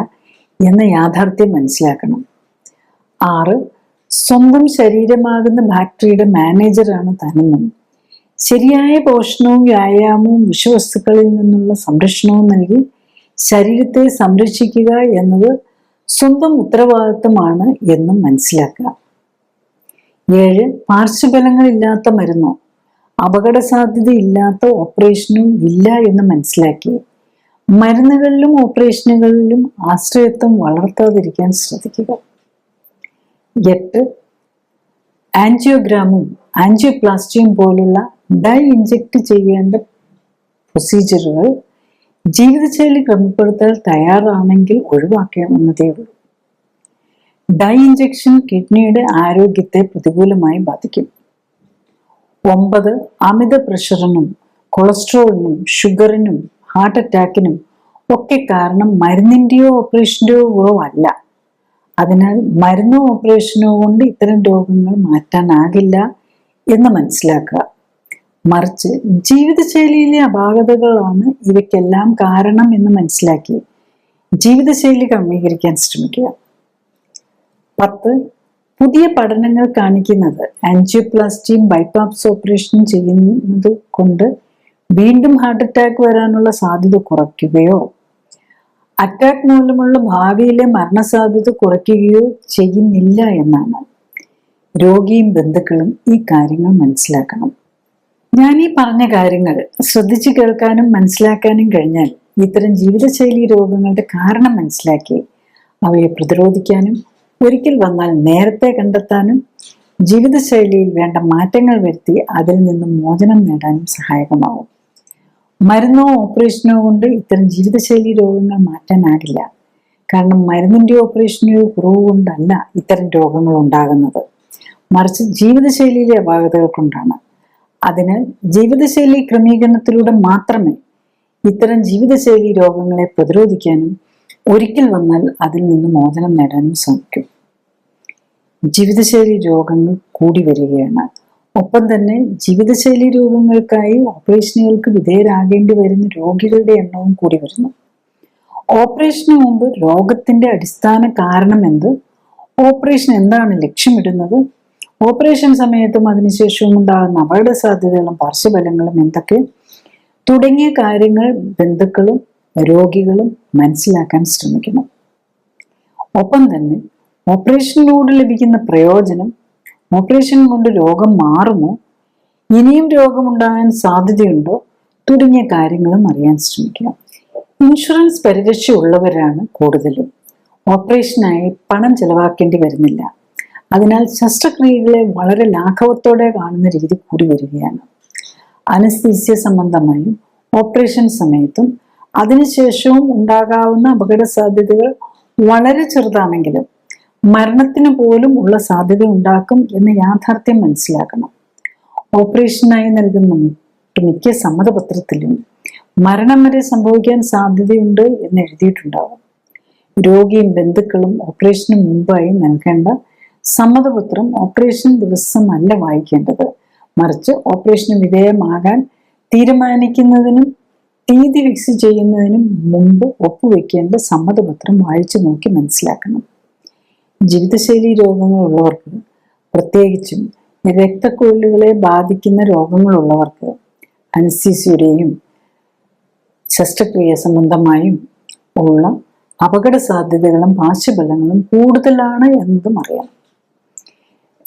എന്ന യാഥാർത്ഥ്യം മനസ്സിലാക്കണം. 6. സ്വന്തം ശരീരമാകുന്ന ബാക്ടറിയുടെ മാനേജറാണ് താനെന്നും ശരിയായ പോഷണവും വ്യായാമവും വിഷവസ്തുക്കളിൽ നിന്നുള്ള സംരക്ഷണവും നൽകി ശരീരത്തെ സംരക്ഷിക്കുക എന്നത് സ്വന്തം ഉത്തരവാദിത്വമാണ് എന്നും മനസ്സിലാക്കുക. 7. പാർശ്വഫലങ്ങളില്ലാത്ത മരുന്നോ അപകട സാധ്യതയില്ലാത്ത ഓപ്പറേഷനും ഇല്ല എന്ന് മനസ്സിലാക്കി മരുന്നുകളിലും ഓപ്പറേഷനുകളിലും ആശ്രയത്വം വളർത്താതിരിക്കാൻ ശ്രദ്ധിക്കുക. 8. ആൻജിയോഗ്രാമും ആൻജിയോപ്ലാസ്റ്റിയും പോലുള്ള ഡൈ ഇഞ്ചക്ട് ചെയ്യേണ്ട പ്രൊസീജിയറുകൾ ജീവിതശൈലി ക്രമപ്പെടുത്താൻ തയ്യാറാണെങ്കിൽ ഒഴിവാക്കാവുന്നതേ ഉള്ളൂ. ഡൈ ഇഞ്ചക്ഷൻ കിഡ്നിയുടെ ആരോഗ്യത്തെ പ്രതികൂലമായി ബാധിക്കും. 9. അമിത പ്രഷറിനും കൊളസ്ട്രോളിനും ഷുഗറിനും ഹാർട്ട് അറ്റാക്കിനും ഒക്കെ കാരണം മരുന്നിന്റെയോ ഓപ്പറേഷന്റെയോ കുറവല്ല. അതിനാൽ മരുന്നോ ഓപ്പറേഷനോ കൊണ്ട് ഇത്തരം രോഗങ്ങൾ മാറ്റാനാകില്ല എന്ന് മനസ്സിലാക്കുക. മറിച്ച് ജീവിതശൈലിയിലെ അപാകതകളാണ് ഇവയ്ക്കെല്ലാം കാരണം എന്ന് മനസ്സിലാക്കി ജീവിതശൈലി ക്രമീകരിക്കാൻ ശ്രമിക്കുക. 10. പുതിയ പഠനങ്ങൾ കാണിക്കുന്നത് ആൻജിയോപ്ലാസ്റ്റിയും ബൈപ്പാസ് ഓപ്പറേഷനും ചെയ്യുന്നത് കൊണ്ട് വീണ്ടും ഹാർട്ട് അറ്റാക്ക് വരാനുള്ള സാധ്യത കുറയ്ക്കുകയോ അറ്റാക്ക് മൂലമുള്ള ഭാവിയിലെ മരണസാധ്യത കുറയ്ക്കുകയോ ചെയ്യുന്നില്ല എന്നാണ്. രോഗിയും ബന്ധുക്കളും ഈ കാര്യങ്ങൾ മനസ്സിലാക്കണം. ഞാൻ ഈ പറഞ്ഞ കാര്യങ്ങൾ ശ്രദ്ധിച്ചു കേൾക്കാനും മനസ്സിലാക്കാനും കഴിഞ്ഞാൽ ഇത്തരം ജീവിതശൈലി രോഗങ്ങളുടെ കാരണം മനസ്സിലാക്കി അവയെ പ്രതിരോധിക്കാനും ഒരിക്കൽ വന്നാൽ നേരത്തെ കണ്ടെത്താനും ജീവിതശൈലിയിൽ വേണ്ട മാറ്റങ്ങൾ വരുത്തി അതിൽ നിന്നും മോചനം നേടാനും സഹായകമാവും. മരുന്നോ ഓപ്പറേഷനോ കൊണ്ട് ഇത്തരം ജീവിതശൈലി രോഗങ്ങൾ മാറ്റാനാകില്ല. കാരണം മരുന്നിന്റെയോ ഓപ്പറേഷന്റെയോ കുറവ് കൊണ്ടല്ല ഇത്തരം രോഗങ്ങൾ ഉണ്ടാകുന്നത്, മറിച്ച് ജീവിതശൈലിയിലെ അപാകതകൾ കൊണ്ടാണ്. അതിനാൽ ജീവിതശൈലി ക്രമീകരണത്തിലൂടെ മാത്രമേ ഇത്തരം ജീവിതശൈലി രോഗങ്ങളെ പ്രതിരോധിക്കാനും ഒരിക്കൽ വന്നാൽ അതിൽ നിന്ന് മോചനം നേടാനും സാധിക്കും. ജീവിതശൈലി രോഗങ്ങൾ കൂടി വരികയാണ്. ഒപ്പം തന്നെ ജീവിതശൈലി രോഗങ്ങൾക്കായി ഓപ്പറേഷനുകൾക്ക് വിധേയരാകേണ്ടി വരുന്ന രോഗികളുടെ എണ്ണവും കൂടി വരുന്നു. ഓപ്പറേഷന് മുമ്പ് രോഗത്തിന്റെ അടിസ്ഥാന കാരണം എന്ത്, ഓപ്പറേഷൻ എന്താണ് ലക്ഷ്യമിടുന്നത്, ഓപ്പറേഷൻ സമയത്തും അതിനുശേഷവും ഉണ്ടാകുന്ന അപകട സാധ്യതകളും പാർശ്വഫലങ്ങളും എന്തൊക്കെ തുടങ്ങിയ കാര്യങ്ങൾ ബന്ധുക്കളും രോഗികളും മനസ്സിലാക്കാൻ ശ്രമിക്കണം. ഒപ്പം തന്നെ ഓപ്പറേഷനിലൂടെ ലഭിക്കുന്ന പ്രയോജനം, ഓപ്പറേഷൻ കൊണ്ട് രോഗം മാറുമോ, ഇനിയും രോഗമുണ്ടാകാൻ സാധ്യതയുണ്ടോ തുടങ്ങിയ കാര്യങ്ങളും അറിയാൻ ശ്രമിക്കുക. ഇൻഷുറൻസ് പരിരക്ഷ ഉള്ളവരാണ് കൂടുതലും ഓപ്പറേഷനായി പണം ചെലവാക്കേണ്ടി വരുന്നില്ല. അതിനാൽ ശസ്ത്രക്രിയകളെ വളരെ ലാഘവത്തോടെ കാണുന്ന രീതി കൂടി വരികയാണ്. അനസ്തീസ്യ സംബന്ധമായും ഓപ്പറേഷൻ സമയത്തും അതിനുശേഷവും ഉണ്ടാകാവുന്ന അപകട സാധ്യതകൾ വളരെ ചെറുതാണെങ്കിലും മരണത്തിന് പോലും ഉള്ള സാധ്യത ഉണ്ടാക്കും എന്ന യാഥാർത്ഥ്യം മനസ്സിലാക്കണം. ഓപ്പറേഷനായി നൽകുന്ന മിക്ക സമ്മതപത്രത്തിലും മരണം വരെ സംഭവിക്കാൻ സാധ്യതയുണ്ട് എന്ന് എഴുതിയിട്ടുണ്ടാവും. രോഗിയും ബന്ധുക്കളും ഓപ്പറേഷന് മുമ്പായി നൽകേണ്ട സമ്മതപത്രം ഓപ്പറേഷൻ ദിവസമല്ല വായിക്കേണ്ടത്, മറിച്ച് ഓപ്പറേഷന് വിധേയമാകാൻ തീരുമാനിക്കുന്നതിനും തീയതി ഫിക്സ് ചെയ്യുന്നതിനും മുമ്പ് ഒപ്പുവെക്കേണ്ട സമ്മതപത്രം വായിച്ചു നോക്കി മനസ്സിലാക്കണം. ജീവിതശൈലി രോഗങ്ങളുള്ളവർക്ക്, പ്രത്യേകിച്ചും രക്തക്കുഴലുകളെ ബാധിക്കുന്ന രോഗങ്ങളുള്ളവർക്ക് അനസ്തീസിയയുടെയും ശസ്ത്രക്രിയ സംബന്ധമായും ഉള്ള അപകട സാധ്യതകളും പാർശ്വഫലങ്ങളും കൂടുതലാണ് എന്നതും അറിയാം.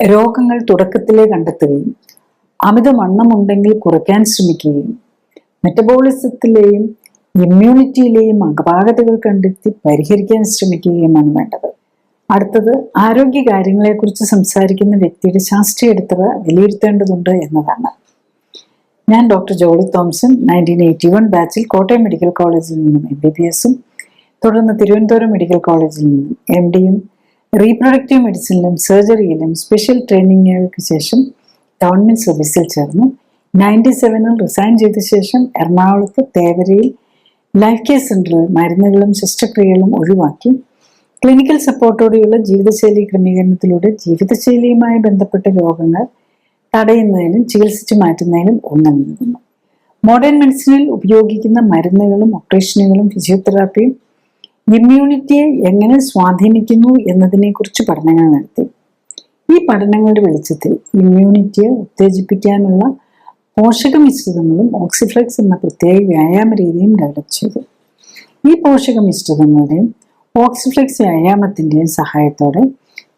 രോഗങ്ങൾ തുടക്കത്തിലേ കണ്ടെത്തുകയും അമിതവണ്ണമുണ്ടെങ്കിൽ കുറയ്ക്കാൻ ശ്രമിക്കുകയും മെറ്റബോളിസത്തിലെയും ഇമ്മ്യൂണിറ്റിയിലെയും അപാകതകൾ കണ്ടെത്തി പരിഹരിക്കാൻ ശ്രമിക്കുകയുമാണ് വേണ്ടത്. അടുത്തത്, ആരോഗ്യ കാര്യങ്ങളെക്കുറിച്ച് സംസാരിക്കുന്ന വ്യക്തിയുടെ ശാസ്ത്രീയ അടിത്തറ വിലയിരുത്തേണ്ടതുണ്ട് എന്നതാണ്. ഞാൻ ഡോക്ടർ ജോളി തോംസൺ 1981 ബാച്ചിൽ കോട്ടയം മെഡിക്കൽ കോളേജിൽ നിന്നും MBBS-ഉം തുടർന്ന് തിരുവനന്തപുരം മെഡിക്കൽ കോളേജിൽ നിന്നും MD-യും റീപ്രൊഡക്റ്റീവ് മെഡിസിനിലും സർജറിയിലും സ്പെഷ്യൽ ട്രെയിനിങ്ങുകൾക്ക് ശേഷം ഗവൺമെന്റ് സർവീസിൽ ചേർന്നു. 97-ൽ റിസൈൻ ചെയ്ത ശേഷം എറണാകുളത്ത് തേവരയിൽ ലൈഫ് കെയർ സെന്ററിൽ മരുന്നുകളും ശസ്ത്രക്രിയകളും ഒഴിവാക്കി ക്ലിനിക്കൽ സപ്പോർട്ടോടെയുള്ള ജീവിതശൈലി ക്രമീകരണത്തിലൂടെ ജീവിതശൈലിയുമായി ബന്ധപ്പെട്ട രോഗങ്ങൾ തടയുന്നതിനും ചികിത്സിച്ചു മാറ്റുന്നതിനും ഊന്നൽ നൽകുന്നു. മോഡേൺ മെഡിസിനിൽ ഉപയോഗിക്കുന്ന മരുന്നുകളും ഓപ്പറേഷനുകളും ഫിസിയോതെറാപ്പിയും ഇമ്മ്യൂണിറ്റിയെ എങ്ങനെ സ്വാധീനിക്കുന്നു എന്നതിനെക്കുറിച്ച് പഠനങ്ങൾ നടത്തി. ഈ പഠനങ്ങളുടെ വെളിച്ചത്തിൽ ഇമ്മ്യൂണിറ്റിയെ ഉത്തേജിപ്പിക്കാനുള്ള പോഷക മിശ്രിതങ്ങളും ഓക്സിഫ്ലെക്സ് എന്ന പ്രത്യേക വ്യായാമ രീതിയും ഡെവലപ്പ് ചെയ്തു. ഈ പോഷക മിശ്രിതങ്ങളുടെയും ഓക്സിഫ്ലെക്സ് വ്യായാമത്തിന്റെയും സഹായത്തോടെ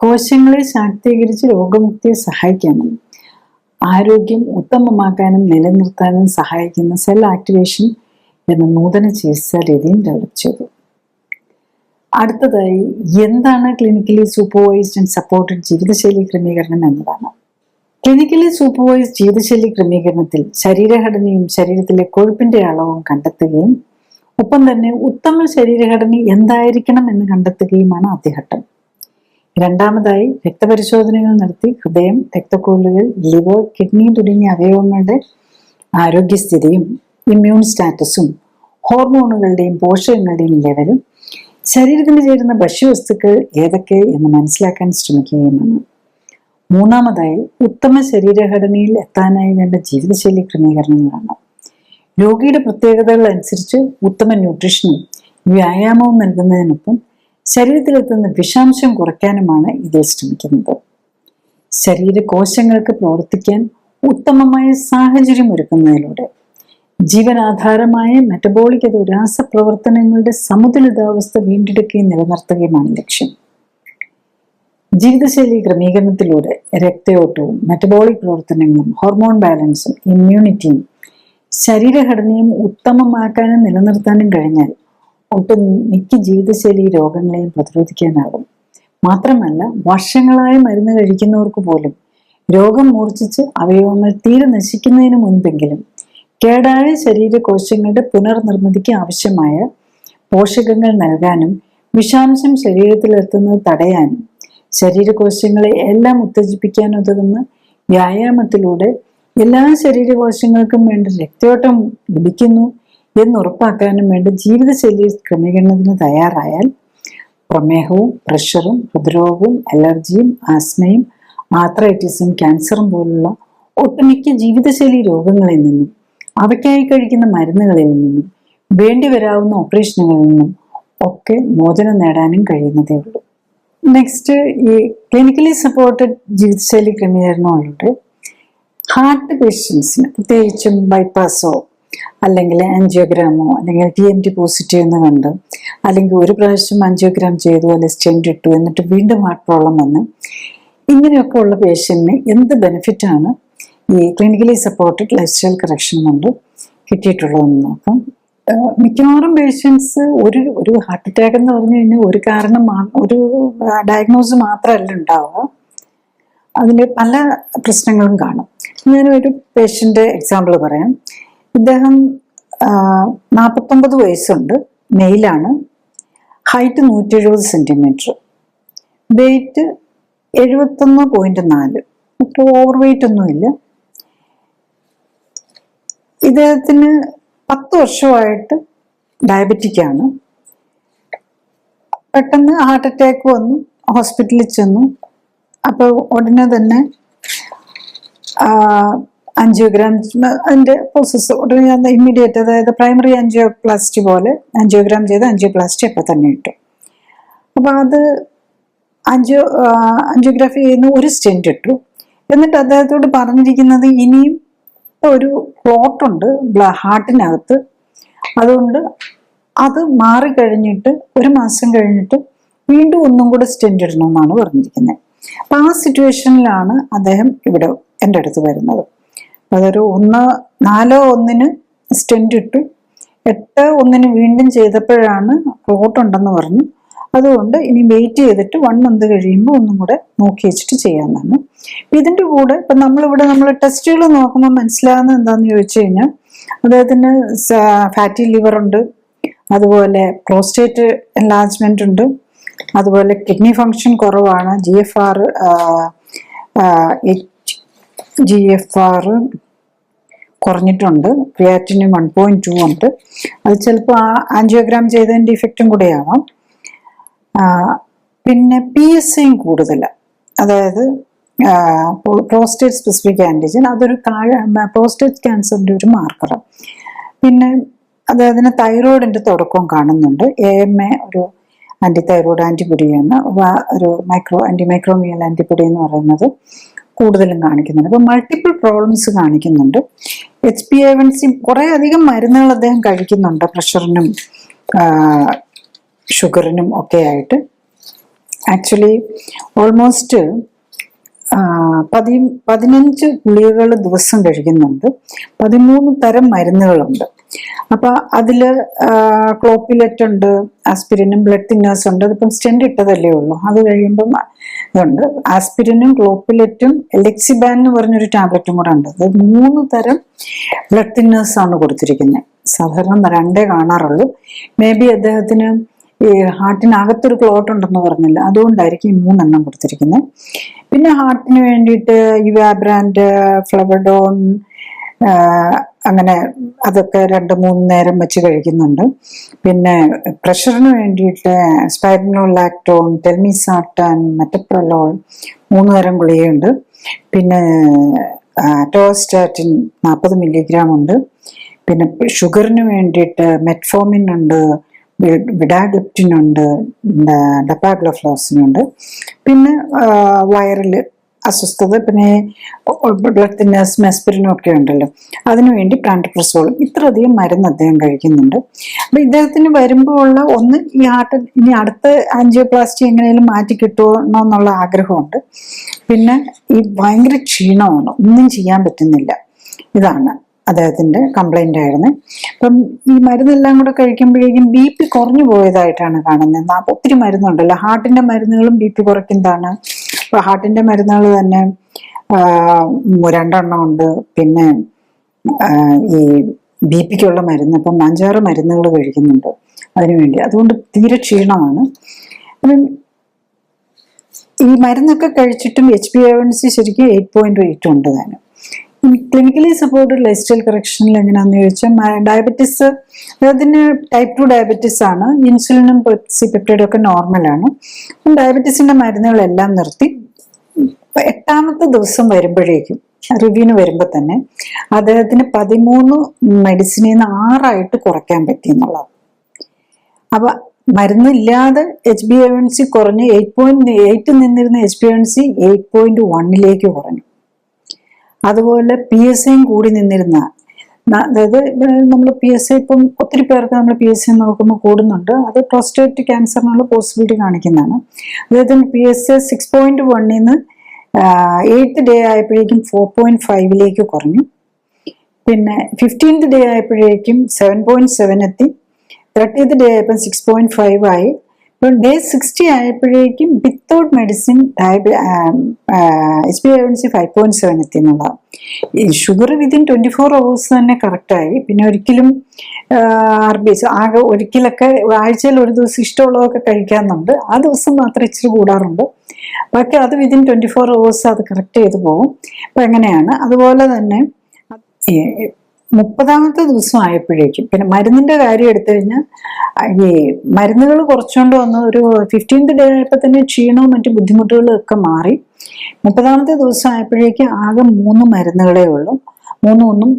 കോശങ്ങളെ ശാക്തീകരിച്ച് രോഗമുക്തിയെ സഹായിക്കാനും ആരോഗ്യം ഉത്തമമാക്കാനും നിലനിർത്താനും സഹായിക്കുന്ന സെൽ ആക്ടിവേഷൻ എന്ന നൂതന ചികിത്സാ രീതിയും ഡെവലപ്പ് ചെയ്തു. അടുത്തതായി, എന്താണ് ക്ലിനിക്കലി സൂപ്പർവൈസ്ഡ് ആൻഡ് സപ്പോർട്ടഡ് ജീവിതശൈലി ക്രമീകരണം എന്നതാണ്. ക്ലിനിക്കലി സൂപ്പർവൈസ്ഡ് ജീവിതശൈലി ക്രമീകരണത്തിൽ ശരീരഘടനയും ശരീരത്തിലെ കൊഴുപ്പിന്റെ അളവും കണ്ടെത്തുകയും ഒപ്പം തന്നെ ഉത്തമ ശരീരഘടന എന്തായിരിക്കണം എന്ന് കണ്ടെത്തുകയുമാണ് ആദ്യഘട്ടം. രണ്ടാമതായി, രക്തപരിശോധനകൾ നടത്തി ഹൃദയം, രക്തക്കുഴലുകൾ, ലിവർ, കിഡ്നി തുടങ്ങിയ അവയവങ്ങളുടെ ആരോഗ്യസ്ഥിതിയും ഇമ്മ്യൂൺ സ്റ്റാറ്റസും ഹോർമോണുകളുടെയും പോഷകങ്ങളുടെയും ലെവലും ശരീരത്തിന് ചേരുന്ന ഭക്ഷ്യവസ്തുക്കൾ ഏതൊക്കെ എന്ന് മനസ്സിലാക്കാൻ ശ്രമിക്കുകയുമാണ്. മൂന്നാമതായി, ഉത്തമ ശരീരഘടനയിൽ എത്താനായി വേണ്ട ജീവിതശൈലി ക്രമീകരണങ്ങളാണ്. രോഗിയുടെ പ്രത്യേകതകൾ അനുസരിച്ച് ഉത്തമ ന്യൂട്രീഷനും വ്യായാമവും നൽകുന്നതിനൊപ്പം ശരീരത്തിലെത്തുന്ന വിഷാംശം കുറയ്ക്കാനുമാണ് ഇതിൽ ശ്രമിക്കുന്നത്. ശരീരകോശങ്ങൾക്ക് പ്രവർത്തിക്കാൻ ഉത്തമമായ സാഹചര്യം ഒരുക്കുന്നതിലൂടെ ജീവനാധാരമായ മെറ്റബോളിക് രാസപ്രവർത്തനങ്ങളുടെ സമുദ്രിതാവസ്ഥ വീണ്ടെടുക്കുകയും നിലനിർത്തുകയുമാണ് ലക്ഷ്യം. ജീവിതശൈലി ക്രമീകരണത്തിലൂടെ രക്തയോട്ടവും മെറ്റബോളിക് പ്രവർത്തനങ്ങളും ഹോർമോൺ ബാലൻസും ഇമ്മ്യൂണിറ്റിയും ശരീരഘടനയും ഉത്തമമാക്കാനും നിലനിർത്താനും കഴിഞ്ഞാൽ ഒട്ടും മിക്ക ജീവിതശൈലി രോഗങ്ങളെയും പ്രതിരോധിക്കാനാകും. മാത്രമല്ല, വർഷങ്ങളായി മരുന്ന് കഴിക്കുന്നവർക്ക് പോലും രോഗം മൂർച്ഛിച്ച് അവയവങ്ങൾ തീരെ നശിക്കുന്നതിന് മുൻപെങ്കിലും കേടായ ശരീരകോശങ്ങളുടെ പുനർനിർമ്മിതിക്ക് ആവശ്യമായ പോഷകങ്ങൾ നൽകാനും വിഷാംശം ശരീരത്തിലെത്തുന്നത് തടയാനും ശരീരകോശങ്ങളെ എല്ലാം ഉത്തേജിപ്പിക്കാനുതകുന്ന വ്യായാമത്തിലൂടെ എല്ലാ ശരീരകോശങ്ങൾക്കും വേണ്ട രക്തയോട്ടം ലഭിക്കുന്നു എന്നുറപ്പാക്കാനും വേണ്ട ജീവിതശൈലി ക്രമീകരണത്തിന് തയ്യാറായാൽ പ്രമേഹവും പ്രഷറും ഹൃദ്രോഗവും അലർജിയും ആസ്മയും ആർത്രൈറ്റിസും ക്യാൻസറും പോലുള്ള ഒട്ടുമിക്ക ജീവിതശൈലി രോഗങ്ങളിൽ നിന്നും അവയ്ക്കായി കഴിക്കുന്ന മരുന്നുകളിൽ നിന്നും വേണ്ടി വരാവുന്ന ഓപ്പറേഷനുകളിൽ നിന്നും ഒക്കെ മോചനം നേടാനും കഴിയുന്നതേ ഉള്ളൂ. നെക്സ്റ്റ്, ഈ ക്ലിനിക്കലി സപ്പോർട്ടഡ് ജീവിതശൈലി ക്രമീകരണങ്ങളുണ്ട്. ഹാർട്ട് പേഷ്യൻസിന് പ്രത്യേകിച്ചും ബൈപ്പാസോ അല്ലെങ്കിൽ ആൻജിയോഗ്രാമോ അല്ലെങ്കിൽ TMT പോസിറ്റീവ് എന്ന് കണ്ട്, അല്ലെങ്കിൽ ഒരു പ്രാവശ്യം ആൻജിയോഗ്രാം ചെയ്തു അല്ലെങ്കിൽ സ്റ്റെന്റ് ഇട്ടു എന്നിട്ട് വീണ്ടും ഹാർട്ട് പ്രോബ്ലം വന്ന് ഇങ്ങനെയൊക്കെ ഉള്ള പേഷ്യന്റിന് എന്ത് ബെനിഫിറ്റാണ് ഈ clinically supported life style correction കൊണ്ട് കിട്ടിയിട്ടുള്ളതെന്ന് നോക്കാം. മിക്കവാറും പേഷ്യൻസ് ഒരു ഹാർട്ട് അറ്റാക്ക് എന്ന് പറഞ്ഞു കഴിഞ്ഞാൽ ഒരു കാരണം, ഒരു ഡയഗ്നോസ് മാത്രമല്ല ഉണ്ടാവുക, അതിൽ പല പ്രശ്നങ്ങളും കാണും. ഞാനൊരു പേഷ്യൻ്റെ എക്സാമ്പിൾ പറയാം. ഇദ്ദേഹം 49 വയസ്സുണ്ട്, മെയിലാണ്, ഹൈറ്റ് 170 സെന്റിമീറ്റർ, വെയിറ്റ് 71.4, അത്ര ഓവർ വെയിറ്റ് ഒന്നുമില്ല. ഇദ്ദേഹത്തിന് 10 വർഷമായിട്ട് ഡയബറ്റിക് ആണ്. പെട്ടെന്ന് ഹാർട്ട് അറ്റാക്ക് വന്നു, ഹോസ്പിറ്റലിൽ ചെന്നു. അപ്പോൾ ഉടനെ തന്നെ ആൻജിയോഗ്രാം, അതിൻ്റെ പ്രോസസ്സ് ഉടനെ ഇമ്മീഡിയറ്റ്, അതായത് പ്രൈമറി ആൻജിയോപ്ലാസ്റ്റി പോലെ ആൻജിയോഗ്രാം ചെയ്ത് ആൻജിയോപ്ലാസ്റ്റി അപ്പം തന്നെ ഇട്ടു. അപ്പോൾ അത് ആൻജിയോഗ്രാഫി ചെയ്യുന്ന ഒരു സ്റ്റെന്റ് ഇട്ടു. എന്നിട്ട് അദ്ദേഹത്തോട് പറഞ്ഞിരിക്കുന്നത് ഇനിയും ഒരു ക്ലോട്ടുണ്ട് ഹാർട്ടിനകത്ത്, അതുകൊണ്ട് അത് മാറിക്കഴിഞ്ഞിട്ട് 1 മാസം കഴിഞ്ഞിട്ട് വീണ്ടും ഒന്നും കൂടെ സ്റ്റെന്റ് ഇടണമെന്നാണ് പറഞ്ഞിരിക്കുന്നത്. അപ്പം ആ സിറ്റുവേഷനിലാണ് അദ്ദേഹം ഇവിടെ എൻ്റെ അടുത്ത് വരുന്നത്. അതൊരു 4:1 സ്റ്റെന്റ് ഇട്ടു, 8:1 വീണ്ടും ചെയ്തപ്പോഴാണ് ക്ലോട്ട് ഉണ്ടെന്ന് പറഞ്ഞു. അതുകൊണ്ട് ഇനി വെയിറ്റ് ചെയ്തിട്ട് 1 മന്ത് കഴിയുമ്പോൾ ഒന്നും കൂടെ നോക്കി വെച്ചിട്ട് ചെയ്യാമെന്നാണ്. ഇതിൻ്റെ കൂടെ ഇപ്പം നമ്മൾ ടെസ്റ്റുകൾ നോക്കുമ്പോൾ മനസ്സിലാകുന്നത് എന്താണെന്ന് ചോദിച്ചു കഴിഞ്ഞാൽ, അദ്ദേഹത്തിന് ഫാറ്റി ലിവർ ഉണ്ട്, അതുപോലെ പ്രോസ്റ്റേറ്റ് എൻലാർജ്മെന്റ് ഉണ്ട്, അതുപോലെ കിഡ്നി ഫങ്ഷൻ കുറവാണ്, GFR കുറഞ്ഞിട്ടുണ്ട്, ക്രിയാറ്റിനും 1.2 ഉണ്ട്. അത് ചിലപ്പോൾ ആൻജിയോഗ്രാം ചെയ്തതിൻ്റെ ഇഫക്റ്റും കൂടെയാവാം. പിന്നെ PSAയും കൂടുതലാണ്, അതായത് പ്രോസ്റ്റേറ്റ് സ്പെസിഫിക് ആൻറ്റിജൻ, അതൊരു പ്രോസ്റ്റേറ്റ് ക്യാൻസറിൻ്റെ ഒരു മാർക്കറാണ്. പിന്നെ അദ്ദേഹത്തിന് തൈറോയിഡിൻ്റെ തുടക്കവും കാണുന്നുണ്ട്. AMA ഒരു ആൻറ്റി തൈറോയിഡ് ആൻറ്റിബോഡിയാണ്, ഒരു ആൻറ്റിമൈക്രോമിയൽ ആൻറ്റിബോഡി എന്ന് പറയുന്നത് കൂടുതലും കാണിക്കുന്നുണ്ട്. അപ്പോൾ മൾട്ടിപ്പിൾ പ്രോബ്ലംസ് കാണിക്കുന്നുണ്ട്. HbA1c കുറേ അധികം മരുന്നുകൾ അദ്ദേഹം കഴിക്കുന്നുണ്ട്, പ്രഷറിനും ഷുഗറിനും ഒക്കെ ആയിട്ട്. ആക്ച്വലി ഓൾമോസ്റ്റ് 15 ഗുളികകൾ ദിവസം കഴിക്കുന്നുണ്ട്, 13 തരം മരുന്നുകളുണ്ട്. അപ്പൊ അതില് ക്ലോപ്പിലെറ്റ് ഉണ്ട്, ആസ്പിരിനും ബ്ലഡ് തിന്നേഴ്സ് ഉണ്ട്. അതിപ്പം സ്റ്റെന്റ് ഇട്ടതല്ലേ ഉള്ളൂ, അത് കഴിയുമ്പം ഇതുണ്ട്. ആസ്പിരിനും ക്ലോപ്പിലെറ്റും എലെക്സിബാൻ എന്ന് പറഞ്ഞൊരു ടാബ്ലറ്റും കൂടെ ഉണ്ട്. അത് 3 തരം ബ്ലഡ് തിന്നേഴ്സ് ആണ് കൊടുത്തിരിക്കുന്നത്. സാധാരണ 2 കാണാറുള്ളൂ. മേ ബി അദ്ദേഹത്തിന് ഈ ഹാർട്ടിനകത്തൊരു ക്ലോട്ട് ഉണ്ടെന്ന് പറഞ്ഞില്ല, അതുകൊണ്ടായിരിക്കും ഈ 3 എണ്ണം കൊടുത്തിരിക്കുന്നത്. പിന്നെ ഹാർട്ടിന് വേണ്ടിയിട്ട് യുവാബ്രാൻഡ്, ഫ്ലവഡോൺ, അങ്ങനെ അതൊക്കെ 2-3 നേരം വെച്ച് കഴിക്കുന്നുണ്ട്. പിന്നെ പ്രഷറിന് വേണ്ടിയിട്ട് സ്പൈറനോലാക്ടോൺ, ടെൽമിസാർട്ടാൻ, മെറ്റപ്രലോൾ 3 തരം ഗുളികയുണ്ട്. പിന്നെ ടോസ്റ്റാറ്റിൻ 40 മില്ലിഗ്രാം ഉണ്ട്. പിന്നെ ഷുഗറിന് വേണ്ടിയിട്ട് മെറ്റ്ഫോമിൻ ഉണ്ട്, വിഡാഗ്ലിപ്റ്റിൻ ഉണ്ട്, ഡപ്പാഗ്ലോഫ്ലോസിനുണ്ട്. പിന്നെ വയറിൽ അസ്വസ്ഥത, പിന്നെ ബ്ലഡ് തിന്നേഴ്സ്, മെസ്പിരിനും ഒക്കെ ഉണ്ടല്ലോ, അതിനുവേണ്ടി പ്രാൻഡപ്രസോൾ, ഇത്രയധികം മരുന്ന് അദ്ദേഹം കഴിക്കുന്നുണ്ട്. അപ്പൊ ഇദ്ദേഹത്തിന് വരുമ്പോൾ ഉള്ള ഒന്ന്, ഈ ഹാർട്ട് ഇനി അടുത്ത ആൻജിയോപ്ലാസ്റ്റി എങ്ങനെയും മാറ്റി കിട്ടുമോ എന്നുള്ള ആഗ്രഹമുണ്ട്. പിന്നെ ഈ ഭയങ്കര ക്ഷീണമാണ്, ഒന്നും ചെയ്യാൻ പറ്റുന്നില്ല, ഇതാണ് അദ്ദേഹത്തിന്റെ കംപ്ലൈന്റ് ആയിരുന്നു. അപ്പം ഈ മരുന്നെല്ലാം കൂടെ കഴിക്കുമ്പോഴേക്കും BP കുറഞ്ഞു പോയതായിട്ടാണ് കാണുന്നത്. ഒത്തിരി മരുന്നുണ്ടല്ലോ, ഹാർട്ടിന്റെ മരുന്നുകളും BP കുറയ്ക്കുന്നതാണ്. അപ്പൊ ഹാർട്ടിന്റെ മരുന്നുകൾ തന്നെ 2 എണ്ണം ഉണ്ട്. പിന്നെ ഈ BP-ക്കുള്ള മരുന്ന് ഇപ്പം 5-6 മരുന്നുകൾ കഴിക്കുന്നുണ്ട് അതിനുവേണ്ടി. അതുകൊണ്ട് തീരെ ക്ഷീണമാണ്. അപ്പം ഈ മരുന്നൊക്കെ കഴിച്ചിട്ടും HbA1c ശരിക്കും 8.8 ഉണ്ട് താനും. ക്ലിനിക്കലി സപ്പോർട്ടഡ് ലൈഫ് സ്റ്റൈൽ കറക്ഷനിൽ എങ്ങനെയാണെന്ന് ചോദിച്ചാൽ ഡയബറ്റീസ് അതിന് ടൈപ്പ് 2 ഡയബറ്റീസ് ആണ്. ഇൻസുലിനും പെപ്റ്റൈഡും ഒക്കെ നോർമലാണ്. ഡയബറ്റീസിന്റെ മരുന്നുകളെല്ലാം നിർത്തി 8ാമത്തെ ദിവസം വരുമ്പോഴേക്കും റിവ്യൂവിന് വരുമ്പോൾ തന്നെ അദ്ദേഹത്തിന് 13 മെഡിസിനിൽ നിന്ന് 6 കുറയ്ക്കാൻ പറ്റി എന്നുള്ളത്. അപ്പൊ മരുന്നില്ലാതെ HbA1c കുറഞ്ഞ് 8.8 നിന്നിരുന്ന HbA1c 8.1 കുറഞ്ഞു. അതുപോലെ PSAയും കൂടി നിന്നിരുന്ന, അതായത് നമ്മൾ PSA ഇപ്പം ഒത്തിരി പേർക്ക് നമ്മൾ PSA നോക്കുമ്പോൾ കൂടുന്നുണ്ട്. അത് പ്രോസ്റ്റേറ്റ് ക്യാൻസറിനുള്ള പോസിബിലിറ്റി കാണിക്കുന്നതാണ്. അദ്ദേഹത്തിന് PSA 6.1 നിന്ന് 8th ഡേ ആയപ്പോഴേക്കും 4.5 കുറഞ്ഞു. പിന്നെ 15th ഡേ ആയപ്പോഴേക്കും 7.7 എത്തി. 30th ഡേ ആയപ്പോൾ 6.5 ആയി. ഇപ്പം ഡേ 60 ആയപ്പോഴേക്കും വിത്തൗട്ട് മെഡിസിൻ HbA1c 5.7 എത്തി എന്നുള്ളതാണ്. ഈ ഷുഗർ വിതിൻ 24 hours തന്നെ കറക്റ്റായി. പിന്നെ ഒരിക്കലും RBC ആകെ ഒരിക്കലൊക്കെ ആഴ്ചയിൽ ഒരു ദിവസം ഇഷ്ടമുള്ളതൊക്കെ കഴിക്കാറുണ്ട്. ആ ദിവസം മാത്രം ഇച്ചിരി കൂടാറുണ്ട്. ബാക്കി അത് വിതിൻ 24 hours അത് കറക്റ്റ് ചെയ്ത് പോകും. അപ്പം എങ്ങനെയാണ്. അതുപോലെ തന്നെ 30ാമത്തെ ദിവസം ആയപ്പോഴേക്കും പിന്നെ മരുന്നിന്റെ കാര്യം എടുത്തു കഴിഞ്ഞാൽ ഈ മരുന്നുകൾ കുറച്ചുകൊണ്ട് വന്ന് ഒരു 15th ഡേ ആയപ്പോൾ തന്നെ ക്ഷീണവും മറ്റു ബുദ്ധിമുട്ടുകളും ഒക്കെ മാറി. 30ാമത്തെ ദിവസം ആയപ്പോഴേക്കും ആകെ 3 മരുന്നുകളേ ഉള്ളൂ. 3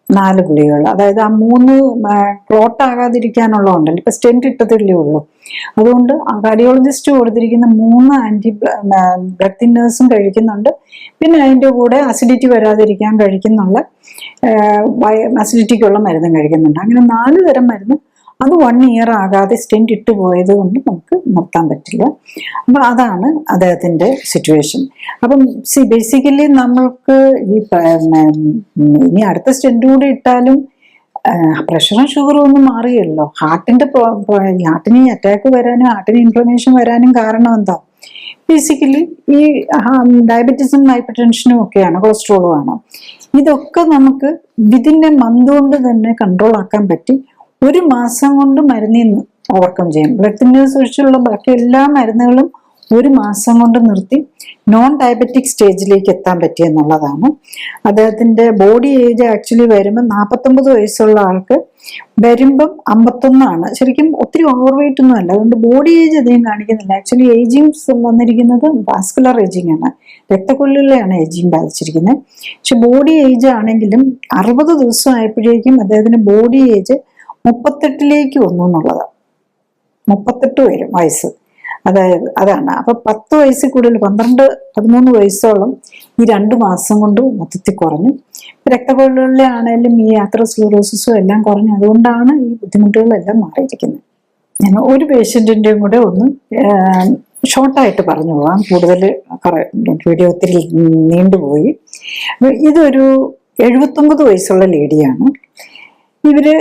4 ഗുളികകൾ. അതായത് ആ 3 ക്ലോട്ട് ആകാതിരിക്കാനുള്ളതുണ്ടല്ലോ. ഇപ്പൊ സ്റ്റെന്റ് ഇട്ടതല്ലേ ഉള്ളൂ. അതുകൊണ്ട് കാർഡിയോളജിസ്റ്റ് കൊടുത്തിരിക്കുന്ന 3 ആന്റി ബ്ലഡ് തിന്നേഴ്സും കഴിക്കുന്നുണ്ട്. പിന്നെ അതിൻ്റെ കൂടെ അസിഡിറ്റി വരാതിരിക്കാൻ കഴിക്കുന്നുള്ള അസിഡിറ്റിക്കുള്ള മരുന്നും കഴിക്കുന്നുണ്ട്. അങ്ങനെ 4 തരം മരുന്ന്. അത് 1 year ആകാതെ സ്റ്റെന്റ് ഇട്ട് പോയത് കൊണ്ട് നമുക്ക് നിർത്താൻ പറ്റില്ല. അപ്പൊ അതാണ് അദ്ദേഹത്തിന്റെ സിറ്റുവേഷൻ. അപ്പം ബേസിക്കലി നമ്മൾക്ക് ഇനി അടുത്ത സ്റ്റെന്റ് കൂടി ഇട്ടാലും പ്രഷറും ഷുഗറും ഒന്നും മാറിയല്ലോ. ഹാർട്ടിന് അറ്റാക്ക് വരാനും ഹാർട്ടിന് ഇൻഫ്ലമേഷൻ വരാനും കാരണം എന്താ? ബേസിക്കലി ഈ ഡയബറ്റീസും ഹൈപ്പർ ടെൻഷനും ഒക്കെയാണ്, കൊളസ്ട്രോളും ആണ്. ഇതൊക്കെ നമുക്ക് വിതിൻ്റെ മന്ത് കൊണ്ട് തന്നെ കൺട്രോൾ ആക്കാൻ പറ്റി. 1 മാസം കൊണ്ട് മരുന്നിൽ നിന്ന് ഓവർകം ചെയ്യും. ബ്ലഡ് തിന്നേഴ്സ് ഒഴിച്ചുള്ള ബാക്കി എല്ലാ മരുന്നുകളും 1 മാസം കൊണ്ട് നിർത്തി നോൺ ഡയബറ്റിക് സ്റ്റേജിലേക്ക് എത്താൻ പറ്റിയെന്നുള്ളതാണ്. അദ്ദേഹത്തിന്റെ ബോഡി ഏജ് ആക്ച്വലി വരുമ്പോൾ 49 വയസ്സുള്ള ആൾക്ക് വരുമ്പം 51 ശരിക്കും ഒത്തിരി ഓവർ വെയിറ്റ് ഒന്നും അല്ല. അതുകൊണ്ട് ബോഡി ഏജ് അധികം കാണിക്കുന്നില്ല. ആക്ച്വലി ഏജിങ് വന്നിരിക്കുന്നത് വാസ്കുലർ ഏജിങ് ആണ്, രക്തക്കൊള്ളിലെയാണ് ഏജിങ് ബാധിച്ചിരിക്കുന്നത്. പക്ഷെ ബോഡി ഏജ് ആണെങ്കിലും 60 ദിവസം ആയപ്പോഴേക്കും അദ്ദേഹത്തിന് ബോഡി ഏജ് 38 വന്നു എന്നുള്ളതാണ്. 38 വയസ്സ്. അതാണ്. അപ്പൊ 10 വയസ്സിൽ കൂടുതൽ 12-13 വയസ്സോളം ഈ 2 മാസം കൊണ്ട് മൊത്തത്തിൽ കുറഞ്ഞു. രക്തക്കൊള്ളിലെ ആണെങ്കിലും ഈ ആത്രോസ്ക്ലെറോസിസും എല്ലാം കുറഞ്ഞു. അതുകൊണ്ടാണ് ഈ ബുദ്ധിമുട്ടുകളെല്ലാം മാറിയിരിക്കുന്നത്. ഞാൻ ഒരു പേഷ്യന്റിന്റെയും കൂടെ ഒന്ന് ഷോർട്ടായിട്ട് പറഞ്ഞു പോകാം, കൂടുതൽ വീഡിയോ ഒത്തിരി നീണ്ടുപോയി. ഇതൊരു 79 വയസ്സുള്ള ലേഡിയാണ്. ഇവര്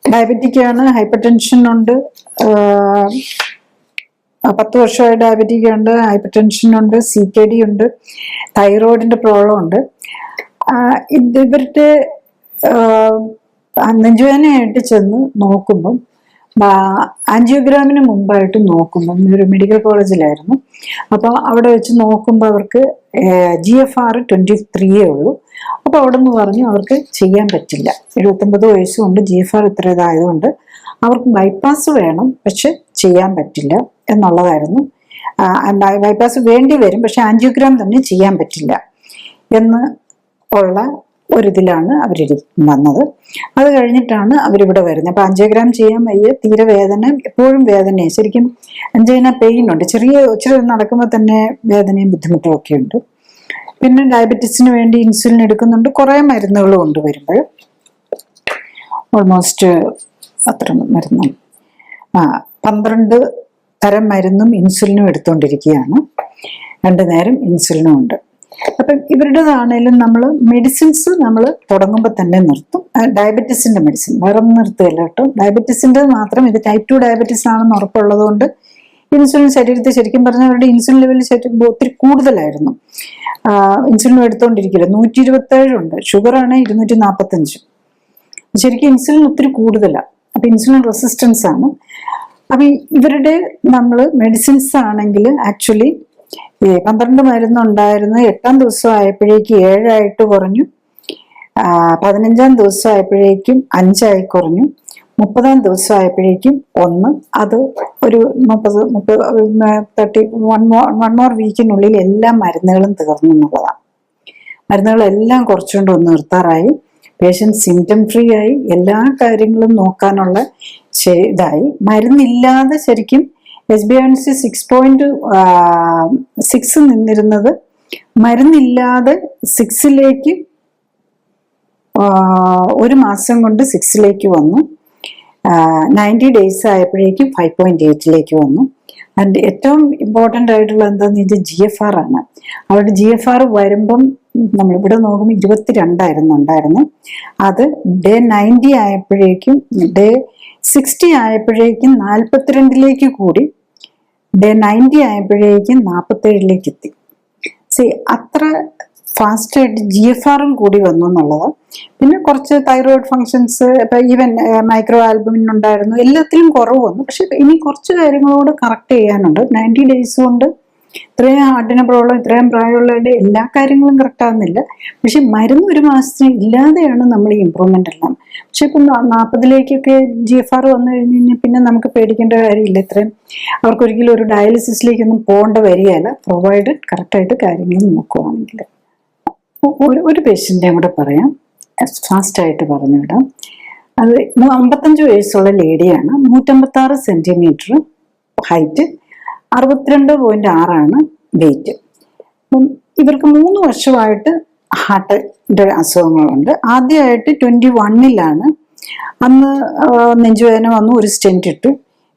ഡയബറ്റിക് ആണ്, ഹൈപ്പർ ടെൻഷൻ ഉണ്ട്, 10 വർഷമായി ഡയബറ്റിക് ഉണ്ട്, ഹൈപ്പർ ടെൻഷൻ ഉണ്ട്, CKD ഉണ്ട്, തൈറോയിഡിന്റെ പ്രോബ്ലം ഉണ്ട്. ഇവരുടെ നെഞ്ചുവേദനയായിട്ട് ചെന്ന് നോക്കുമ്പം ആൻജിയോഗ്രാമിന് മുമ്പായിട്ട് നോക്കുമ്പം ഇതൊരു മെഡിക്കൽ കോളേജിലായിരുന്നു. അപ്പോൾ അവിടെ വെച്ച് നോക്കുമ്പോൾ അവർക്ക് GFR 23 ഉള്ളൂ. അപ്പോൾ അവിടെ നിന്ന് പറഞ്ഞു അവർക്ക് ചെയ്യാൻ പറ്റില്ല. 79 വയസ്സുകൊണ്ട് GFR ഇത്ര ഇതായതുകൊണ്ട് അവർക്ക് ബൈപ്പാസ് വേണം, പക്ഷെ ചെയ്യാൻ പറ്റില്ല എന്നുള്ളതായിരുന്നു. ബൈപ്പാസ് വേണ്ടി വരും, പക്ഷെ ആൻജിയോഗ്രാം തന്നെ ചെയ്യാൻ പറ്റില്ല എന്ന് ഉള്ള ഒരിതിലാണ് അവർ വന്നത്. അത് കഴിഞ്ഞിട്ടാണ് അവരിവിടെ വരുന്നത്. അപ്പം ആൻജിയോഗ്രാം ചെയ്യാൻ വയ്യ, തീരെ വേദന, എപ്പോഴും വേദനയും, ശരിക്കും അഞ്ചൈന പെയിൻ ഉണ്ട്, ഇച്ചിരി നടക്കുമ്പോൾ തന്നെ വേദനയും ബുദ്ധിമുട്ടും ഒക്കെ ഉണ്ട്. പിന്നെ ഡയബറ്റീസിന് വേണ്ടി ഇൻസുലിൻ എടുക്കുന്നുണ്ട്, കുറേ മരുന്നുകളും ഉണ്ട്. വരുമ്പോൾ ഓൾമോസ്റ്റ് അത്ര മരുന്നും 12 തരം മരുന്നും ഇൻസുലിനും എടുത്തുകൊണ്ടിരിക്കുകയാണ്. 2 നേരം ഇൻസുലിനും ഉണ്ട്. അപ്പം ഇവരുടേതാണേലും നമ്മൾ മെഡിസിൻസ് നമ്മൾ തുടങ്ങുമ്പോൾ തന്നെ നിർത്തും. ഡയബറ്റീസിന്റെ മെഡിസിൻ വേറെ ഒന്നും നിർത്തുകയില്ല കേട്ടോ. ഡയബറ്റീസിൻ്റെ മാത്രം, ഇത് ടൈപ്പ് 2 ഡയബറ്റീസ് ആണെന്ന് ഉറപ്പുള്ളത് കൊണ്ട് ഇൻസുലിൻ ശരീരത്തിൽ ശരിക്കും പറഞ്ഞാൽ അവരുടെ ഇൻസുലിൻ ലെവൽ ഒത്തിരി കൂടുതലായിരുന്നു. ഇൻസുലിൻ എടുത്തുകൊണ്ടിരിക്കില്ല. 127 ഉണ്ട്, ഷുഗറാണ് 245. ശരിക്കും ഇൻസുലിൻ ഒത്തിരി കൂടുതലാണ്. അപ്പൊ ഇൻസുലിൻ റെസിസ്റ്റൻസ് ആണ്. അപ്പൊ ഇവരുടെ നമ്മൾ മെഡിസിൻസ് ആണെങ്കിൽ ആക്ച്വലി 12 മരുന്നുണ്ടായിരുന്നു. 8ാം ദിവസം ആയപ്പോഴേക്ക് 7 കുറഞ്ഞു. 15-ാം ദിവസം ആയപ്പോഴേക്കും 5 കുറഞ്ഞു. 30-ാം ദിവസം ആയപ്പോഴേക്കും 1. അത് ഒരു 1 മോർ വീക്കിനുള്ളിൽ എല്ലാ മരുന്നുകളും തീർന്നു എന്നുള്ളതാണ്. മരുന്നുകളെല്ലാം കുറച്ചുകൊണ്ട് ഒന്ന് നിർത്താറായി. പേഷ്യൻ്റ് സിംറ്റം ഫ്രീ ആയി. എല്ലാ കാര്യങ്ങളും നോക്കാനുള്ള ഇതായി. മരുന്നില്ലാതെ ശരിക്കും HbA1c 6.6 നിന്നിരുന്നത് മരുന്നില്ലാതെ 6ലേക്ക് 1 മാസം കൊണ്ട് 6ലേക്ക് വന്നു. 90 days ആയപ്പോഴേക്കും 5.8 വന്നു. ആൻഡ് ഏറ്റവും ഇമ്പോർട്ടൻ്റ് ആയിട്ടുള്ള എന്താണെന്ന് വെച്ചാൽ GFR ആണ്. അവരുടെ GFR വരുമ്പം നമ്മളിവിടെ നോക്കുമ്പോൾ 22 ഉണ്ടായിരുന്നത്. അത് ഡേ 90 ആയപ്പോഴേക്കും ഡേ 60 ആയപ്പോഴേക്കും 42 കൂടി. ഡേ 90 ആയപ്പോഴേക്കും 47 എത്തി. അത്ര ഫാസ്റ്റായിട്ട് GFR കൂടി വന്നു എന്നുള്ളത്. പിന്നെ കുറച്ച് തൈറോയിഡ് ഫങ്ഷൻസ്, ഇപ്പം ഈവൻ മൈക്രോ ആൽബുമിൻ ഉണ്ടായിരുന്നു, എല്ലാത്തിലും കുറവ് വന്നു. പക്ഷെ ഇനി കുറച്ച് കാര്യങ്ങളോട് കറക്റ്റ് ചെയ്യാനുണ്ട്. 90 days കൊണ്ട് ഇത്രയും ഹാർട്ടിന് പ്രോബ്ലം, ഇത്രയും പ്രായമുള്ളവരുടെ എല്ലാ കാര്യങ്ങളും കറക്റ്റ് ആകുന്നില്ല. പക്ഷെ മരുന്ന് 1 മാസത്തിന് ഇല്ലാതെയാണ് നമ്മൾ ഈ ഇമ്പ്രൂവ്മെന്റ് എല്ലാം. പക്ഷെ ഇപ്പം 40ലേക്കൊക്കെ GFR വന്നു കഴിഞ്ഞ് കഴിഞ്ഞാൽ പിന്നെ നമുക്ക് പേടിക്കേണ്ട കാര്യമില്ല. ഇത്രയും അവർക്കൊരിക്കലും ഒരു ഡയാലിസിസിലേക്കൊന്നും പോകേണ്ട വരികയല്ല, പ്രൊവൈഡഡ് കറക്റ്റായിട്ട് കാര്യങ്ങൾ നോക്കുവാണെങ്കിൽ. ഒരു പേഷ്യൻ്റെ കൂടെ പറയാം, ഫാസ്റ്റായിട്ട് പറഞ്ഞു വിടാം. അത് 55 വയസ്സുള്ള ലേഡിയാണ്. 156 സെന്റിമീറ്റർ ഹൈറ്റ്, 62.6 വെയിറ്റ്. അപ്പം ഇവർക്ക് 3 വർഷമായിട്ട് ഹാർട്ടിന്റെ അസുഖങ്ങളുണ്ട്. ആദ്യമായിട്ട് 21-ലാണ്. അന്ന് നെഞ്ചുവേദന വന്നു, ഒരു സ്റ്റെന്റ് ഇട്ടു.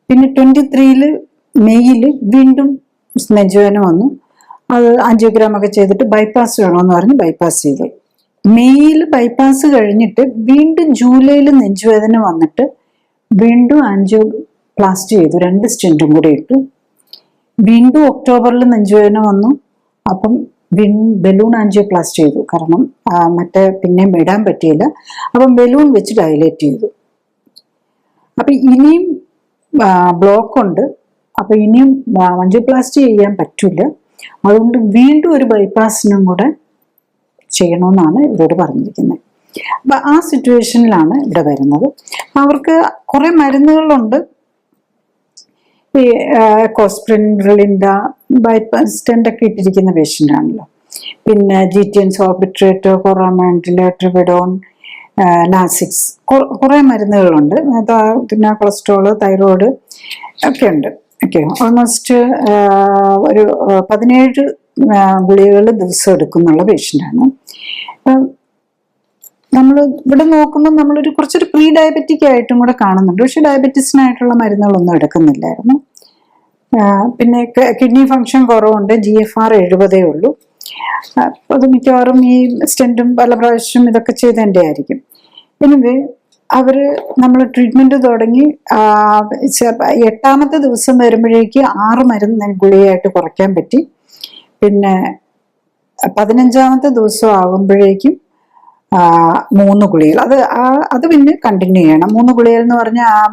പിന്നെ 23 മെയ്യിൽ വീണ്ടും നെഞ്ചുവേദന വന്നു. അത് ആൻജിയോഗ്രാം ഒക്കെ ചെയ്തിട്ട് ബൈപ്പാസ് വേണമെന്ന് പറഞ്ഞ് ബൈപ്പാസ് ചെയ്തു. മെയ്യിൽ ബൈപ്പാസ് കഴിഞ്ഞിട്ട് വീണ്ടും ജൂലൈയിൽ നെഞ്ചുവേദന വന്നിട്ട് വീണ്ടും ആൻജിയോപ്ലാസ്റ്റി ചെയ്തു. 2 സ്റ്റെന്റും കൂടെ ഇട്ടു. വീണ്ടും ഒക്ടോബറിൽ നെഞ്ചുവേദന വന്നു. അപ്പം ബലൂൺ ആൻജിയോപ്ലാസ്റ്റി ചെയ്തു. കാരണം മറ്റേ പിന്നെ ഇടാൻ പറ്റിയില്ല. അപ്പം ബലൂൺ വെച്ച് ഡയലേറ്റ് ചെയ്തു. അപ്പം ഇനിയും ബ്ലോക്ക് ഉണ്ട്. അപ്പം ഇനിയും ആൻജിയോപ്ലാസ്റ്റി ചെയ്യാൻ പറ്റില്ല. അതുകൊണ്ട് വീണ്ടും ഒരു ബൈപ്പാസിനും കൂടെ ചെയ്യണമെന്നാണ് ഇവരോട് പറഞ്ഞിരിക്കുന്നത്. അപ്പം ആ സിറ്റുവേഷനിലാണ് ഇവിടെ വരുന്നത്. അവർക്ക് കുറെ മരുന്നുകളുണ്ട്. ഈ കോസ്പ്രിൻ, റിലിൻഡ, ബൈപ്പാസ് സ്റ്റെന്റൊക്കെ ഇട്ടിരിക്കുന്ന പേഷ്യൻ്റ് ആണല്ലോ. പിന്നെ GTN, സോർബിട്രേറ്റ്, കൊറാമാൻഡില്, ട്രിവിഡോൺ, ലാസിക്സ്, കുറെ മരുന്നുകളുണ്ട്. പിന്നെ കൊളസ്ട്രോള്, തൈറോയിഡ് ഒക്കെ ഉണ്ട്. ഓക്കെ, ഓൾമോസ്റ്റ് ഒരു 17 ഗുളികകൾ ദിവസം എടുക്കുന്നുള്ള പേഷ്യൻ്റാണ്. നമ്മൾ ഇവിടെ നോക്കുമ്പോൾ നമ്മളൊരു കുറച്ചൊരു പ്രീ ഡയബറ്റിക് ആയിട്ടും കൂടെ കാണുന്നുണ്ട്. പക്ഷെ ഡയബറ്റീസിനായിട്ടുള്ള മരുന്നുകളൊന്നും എടുക്കുന്നില്ലായിരുന്നു. പിന്നെ കിഡ്നി ഫങ്ഷൻ കുറവുണ്ട്. GFR 70 ഉള്ളൂ. അത് മിക്കവാറും ഈ സ്റ്റെന്റും പല പ്രാവശ്യം ഇതൊക്കെ ചെയ്തതിൻ്റെ ആയിരിക്കും. എനിവേ നമ്മൾ ട്രീറ്റ്മെന്റ് തുടങ്ങി 8ാമത്തെ ദിവസം വരുമ്പോഴേക്ക് 6 മരുന്ന് ഗുളികയായിട്ട് കുറയ്ക്കാൻ പറ്റി. പിന്നെ 15ാമത്തെ ദിവസം ആകുമ്പോഴേക്കും 3 ഗുളികൾ. അത് പിന്നെ കണ്ടിന്യൂ ചെയ്യണം. 3 ഗുളികൾ എന്ന് പറഞ്ഞാൽ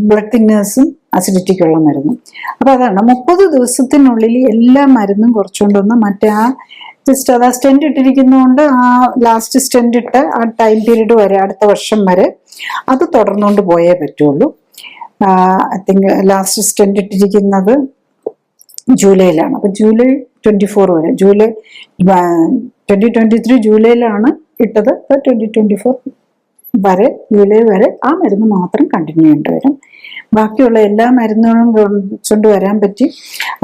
ബ്ലഡ് തിന്നേഴ്സും അസിഡിറ്റിക്കുള്ള മരുന്നും. അപ്പൊ അതാണ് 30 ദിവസത്തിനുള്ളിൽ എല്ലാ മരുന്നും കുറച്ചുകൊണ്ടൊന്ന് മറ്റേ ജസ്റ്റ് അത് സ്റ്റെന്റ് ഇട്ടിരിക്കുന്നതുകൊണ്ട് ലാസ്റ്റ് സ്റ്റെന്റ് ഇട്ട് ടൈം പീരീഡ് വരെ, അടുത്ത വർഷം വരെ അത് തുടർന്നുകൊണ്ട് പോയേ പറ്റുള്ളൂ. ഐ തിങ്ക് ലാസ്റ്റ് സ്റ്റെന്റ് ഇട്ടിരിക്കുന്നത് ജൂലൈയിലാണ്. അപ്പൊ ജൂലൈ 24 വരെ, ജൂലൈ 2023 ജൂലൈയിലാണ് ഇട്ടത്. 2024 വരെ, ജൂലൈ വരെ ആ മരുന്ന് മാത്രം കണ്ടിന്യൂ ചെയ്യേണ്ടി വരും. ബാക്കിയുള്ള എല്ലാ മരുന്നുകളും കൊണ്ട് വരാൻ പറ്റി.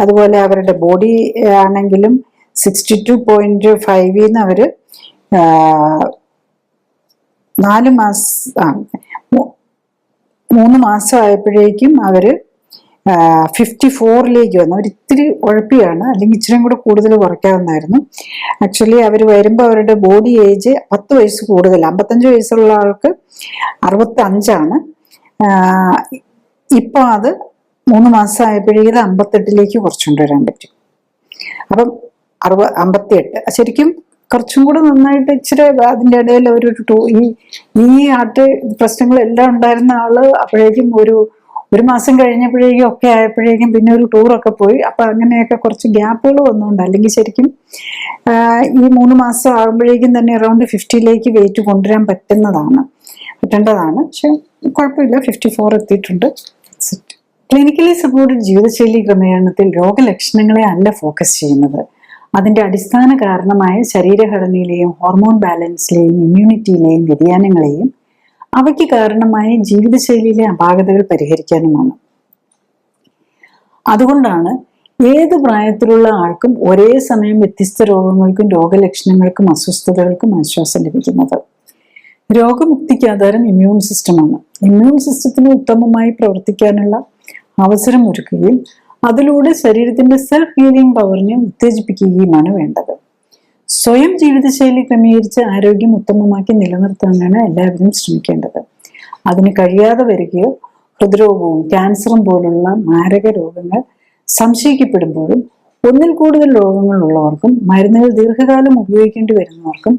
അതുപോലെ അവരുടെ ബോഡി ആണെങ്കിലും 62.5 അവര് 3 മാസം ആയപ്പോഴേക്കും അവര് 54ലേക്ക് വന്നു. അവർ ഇത്തിരി ഉഴപ്പിയാണ്, അല്ലെങ്കിൽ ഇച്ചിരി കൂടെ കൂടുതൽ കുറയ്ക്കാവുന്നതായിരുന്നു. ആക്ച്വലി അവർ വരുമ്പോൾ അവരുടെ ബോഡി ഏജ് 10 വയസ്സ് കൂടുതൽ. 55 വയസ്സുള്ള ആൾക്ക് 65. ഇപ്പൊ അത് 3 മാസം ആയപ്പോഴേക്കും 58ലേക്ക് കുറച്ചുകൊണ്ട് വരാൻ പറ്റും. അപ്പം 58 ശരിക്കും കുറച്ചും കൂടെ നന്നായിട്ട് ഇച്ചിരി അതിൻ്റെ ഇടയിൽ ഈ ഹാർട്ട് പ്രശ്നങ്ങളെല്ലാം ഉണ്ടായിരുന്ന ആള് അപ്പോഴേക്കും ഒരു മാസം കഴിഞ്ഞപ്പോഴേക്കും ഒക്കെ ആയപ്പോഴേക്കും പിന്നെ ഒരു ടൂറൊക്കെ പോയി. അപ്പൊ അങ്ങനെയൊക്കെ കുറച്ച് ഗ്യാപ്പുകൾ വന്നുകൊണ്ട്, അല്ലെങ്കിൽ ശരിക്കും ഈ 3 മാസം ആകുമ്പോഴേക്കും തന്നെ അറൗണ്ട് 50ലേക്ക് വെയിറ്റ് കൊണ്ടുവരാൻ പറ്റേണ്ടതാണ്. പക്ഷെ കുഴപ്പമില്ല, 54 എത്തിയിട്ടുണ്ട്. ക്ലിനിക്കലി സപ്പോർട്ടഡ് ജീവിതശൈലി ക്രമീകരണത്തിൽ രോഗലക്ഷണങ്ങളെ അല്ല ഫോക്കസ് ചെയ്യുന്നത്, അതിന്റെ അടിസ്ഥാന കാരണമായ ശരീരഘടനയിലെയും ഹോർമോൺ ബാലൻസിലെയും ഇമ്മ്യൂണിറ്റിയിലെയും വ്യതിയാനങ്ങളെയും അവയ്ക്ക് കാരണമായ ജീവിതശൈലിയിലെ അപാകതകൾ പരിഹരിക്കാനുമാണ്. അതുകൊണ്ടാണ് ഏത് പ്രായത്തിലുള്ള ആൾക്കും ഒരേ സമയം വ്യത്യസ്ത രോഗങ്ങൾക്കും രോഗലക്ഷണങ്ങൾക്കും അസ്വസ്ഥതകൾക്കും ആശ്വാസം ലഭിക്കുന്നത്. രോഗമുക്തിക്ക് ആധാരം ഇമ്മ്യൂൺ സിസ്റ്റമാണ്. ഇമ്മ്യൂൺ സിസ്റ്റത്തിന് ഉത്തമമായി പ്രവർത്തിക്കാനുള്ള അവസരം ഒരുക്കുകയും അതിലൂടെ ശരീരത്തിന്റെ സെൽഫ് ഹീലിംഗ് പവറിനെ ഉത്തേജിപ്പിക്കുകയുമാണ് വേണ്ടത്. സ്വയം ജീവിതശൈലി ക്രമീകരിച്ച് ആരോഗ്യം ഉത്തമമാക്കി നിലനിർത്താനാണ് എല്ലാവരും ശ്രമിക്കേണ്ടത്. അതിന് കഴിയാതെ വരികയോ ഹൃദ്രോഗവും ക്യാൻസറും പോലുള്ള മാരക രോഗങ്ങൾ സംശയിക്കപ്പെടുമ്പോഴും ഒന്നിൽ കൂടുതൽ രോഗങ്ങൾ ഉള്ളവർക്കും മരുന്നുകൾ ദീർഘകാലം ഉപയോഗിക്കേണ്ടി വരുന്നവർക്കും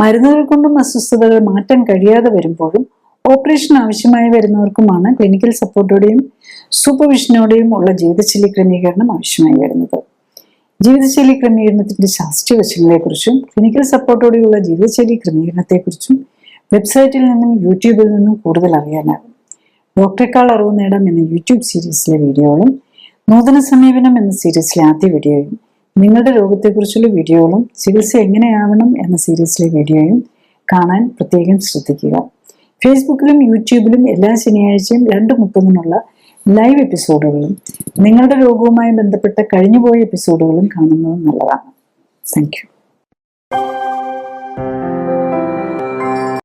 മരുന്നുകൾ കൊണ്ടും അസ്വസ്ഥതകൾ മാറ്റാൻ കഴിയാതെ വരുമ്പോഴും ഓപ്പറേഷൻ ആവശ്യമായി വരുന്നവർക്കുമാണ് ക്ലിനിക്കൽ സപ്പോർട്ടോടെയും സൂപ്പർവിഷനോടെയും ഉള്ള ജീവിതശൈലി ക്രമീകരണം ആവശ്യമായി വരുന്നത്. ജീവിതശൈലി ക്രമീകരണത്തിന്റെ ശാസ്ത്രീയ വശങ്ങളെക്കുറിച്ചും ക്ലിനിക്കൽ സപ്പോർട്ടോടെയുള്ള ജീവിതശൈലി ക്രമീകരണത്തെക്കുറിച്ചും വെബ്സൈറ്റിൽ നിന്നും യൂട്യൂബിൽ നിന്നും കൂടുതൽ അറിയാനാകും. ഡോക്ടറെക്കാൾ അറിവ് നേടാം എന്ന യൂട്യൂബ് സീരീസിലെ വീഡിയോകളും നൂതന സമീപനം എന്ന സീരീസിലെ ആദ്യ വീഡിയോയും നിങ്ങളുടെ രോഗത്തെക്കുറിച്ചുള്ള വീഡിയോകളും ചികിത്സ എങ്ങനെയാവണം എന്ന സീരീസിലെ വീഡിയോയും കാണാൻ പ്രത്യേകം ശ്രദ്ധിക്കുക. ഫേസ്ബുക്കിലും യൂട്യൂബിലും എല്ലാ ശനിയാഴ്ചയും 2:30-നുള്ള ലൈവ് എപ്പിസോഡുകളും നിങ്ങളുടെ രോഗവുമായി ബന്ധപ്പെട്ട കഴിഞ്ഞുപോയ എപ്പിസോഡുകളും കാണുന്നത് നല്ലതാണ്. Thank you.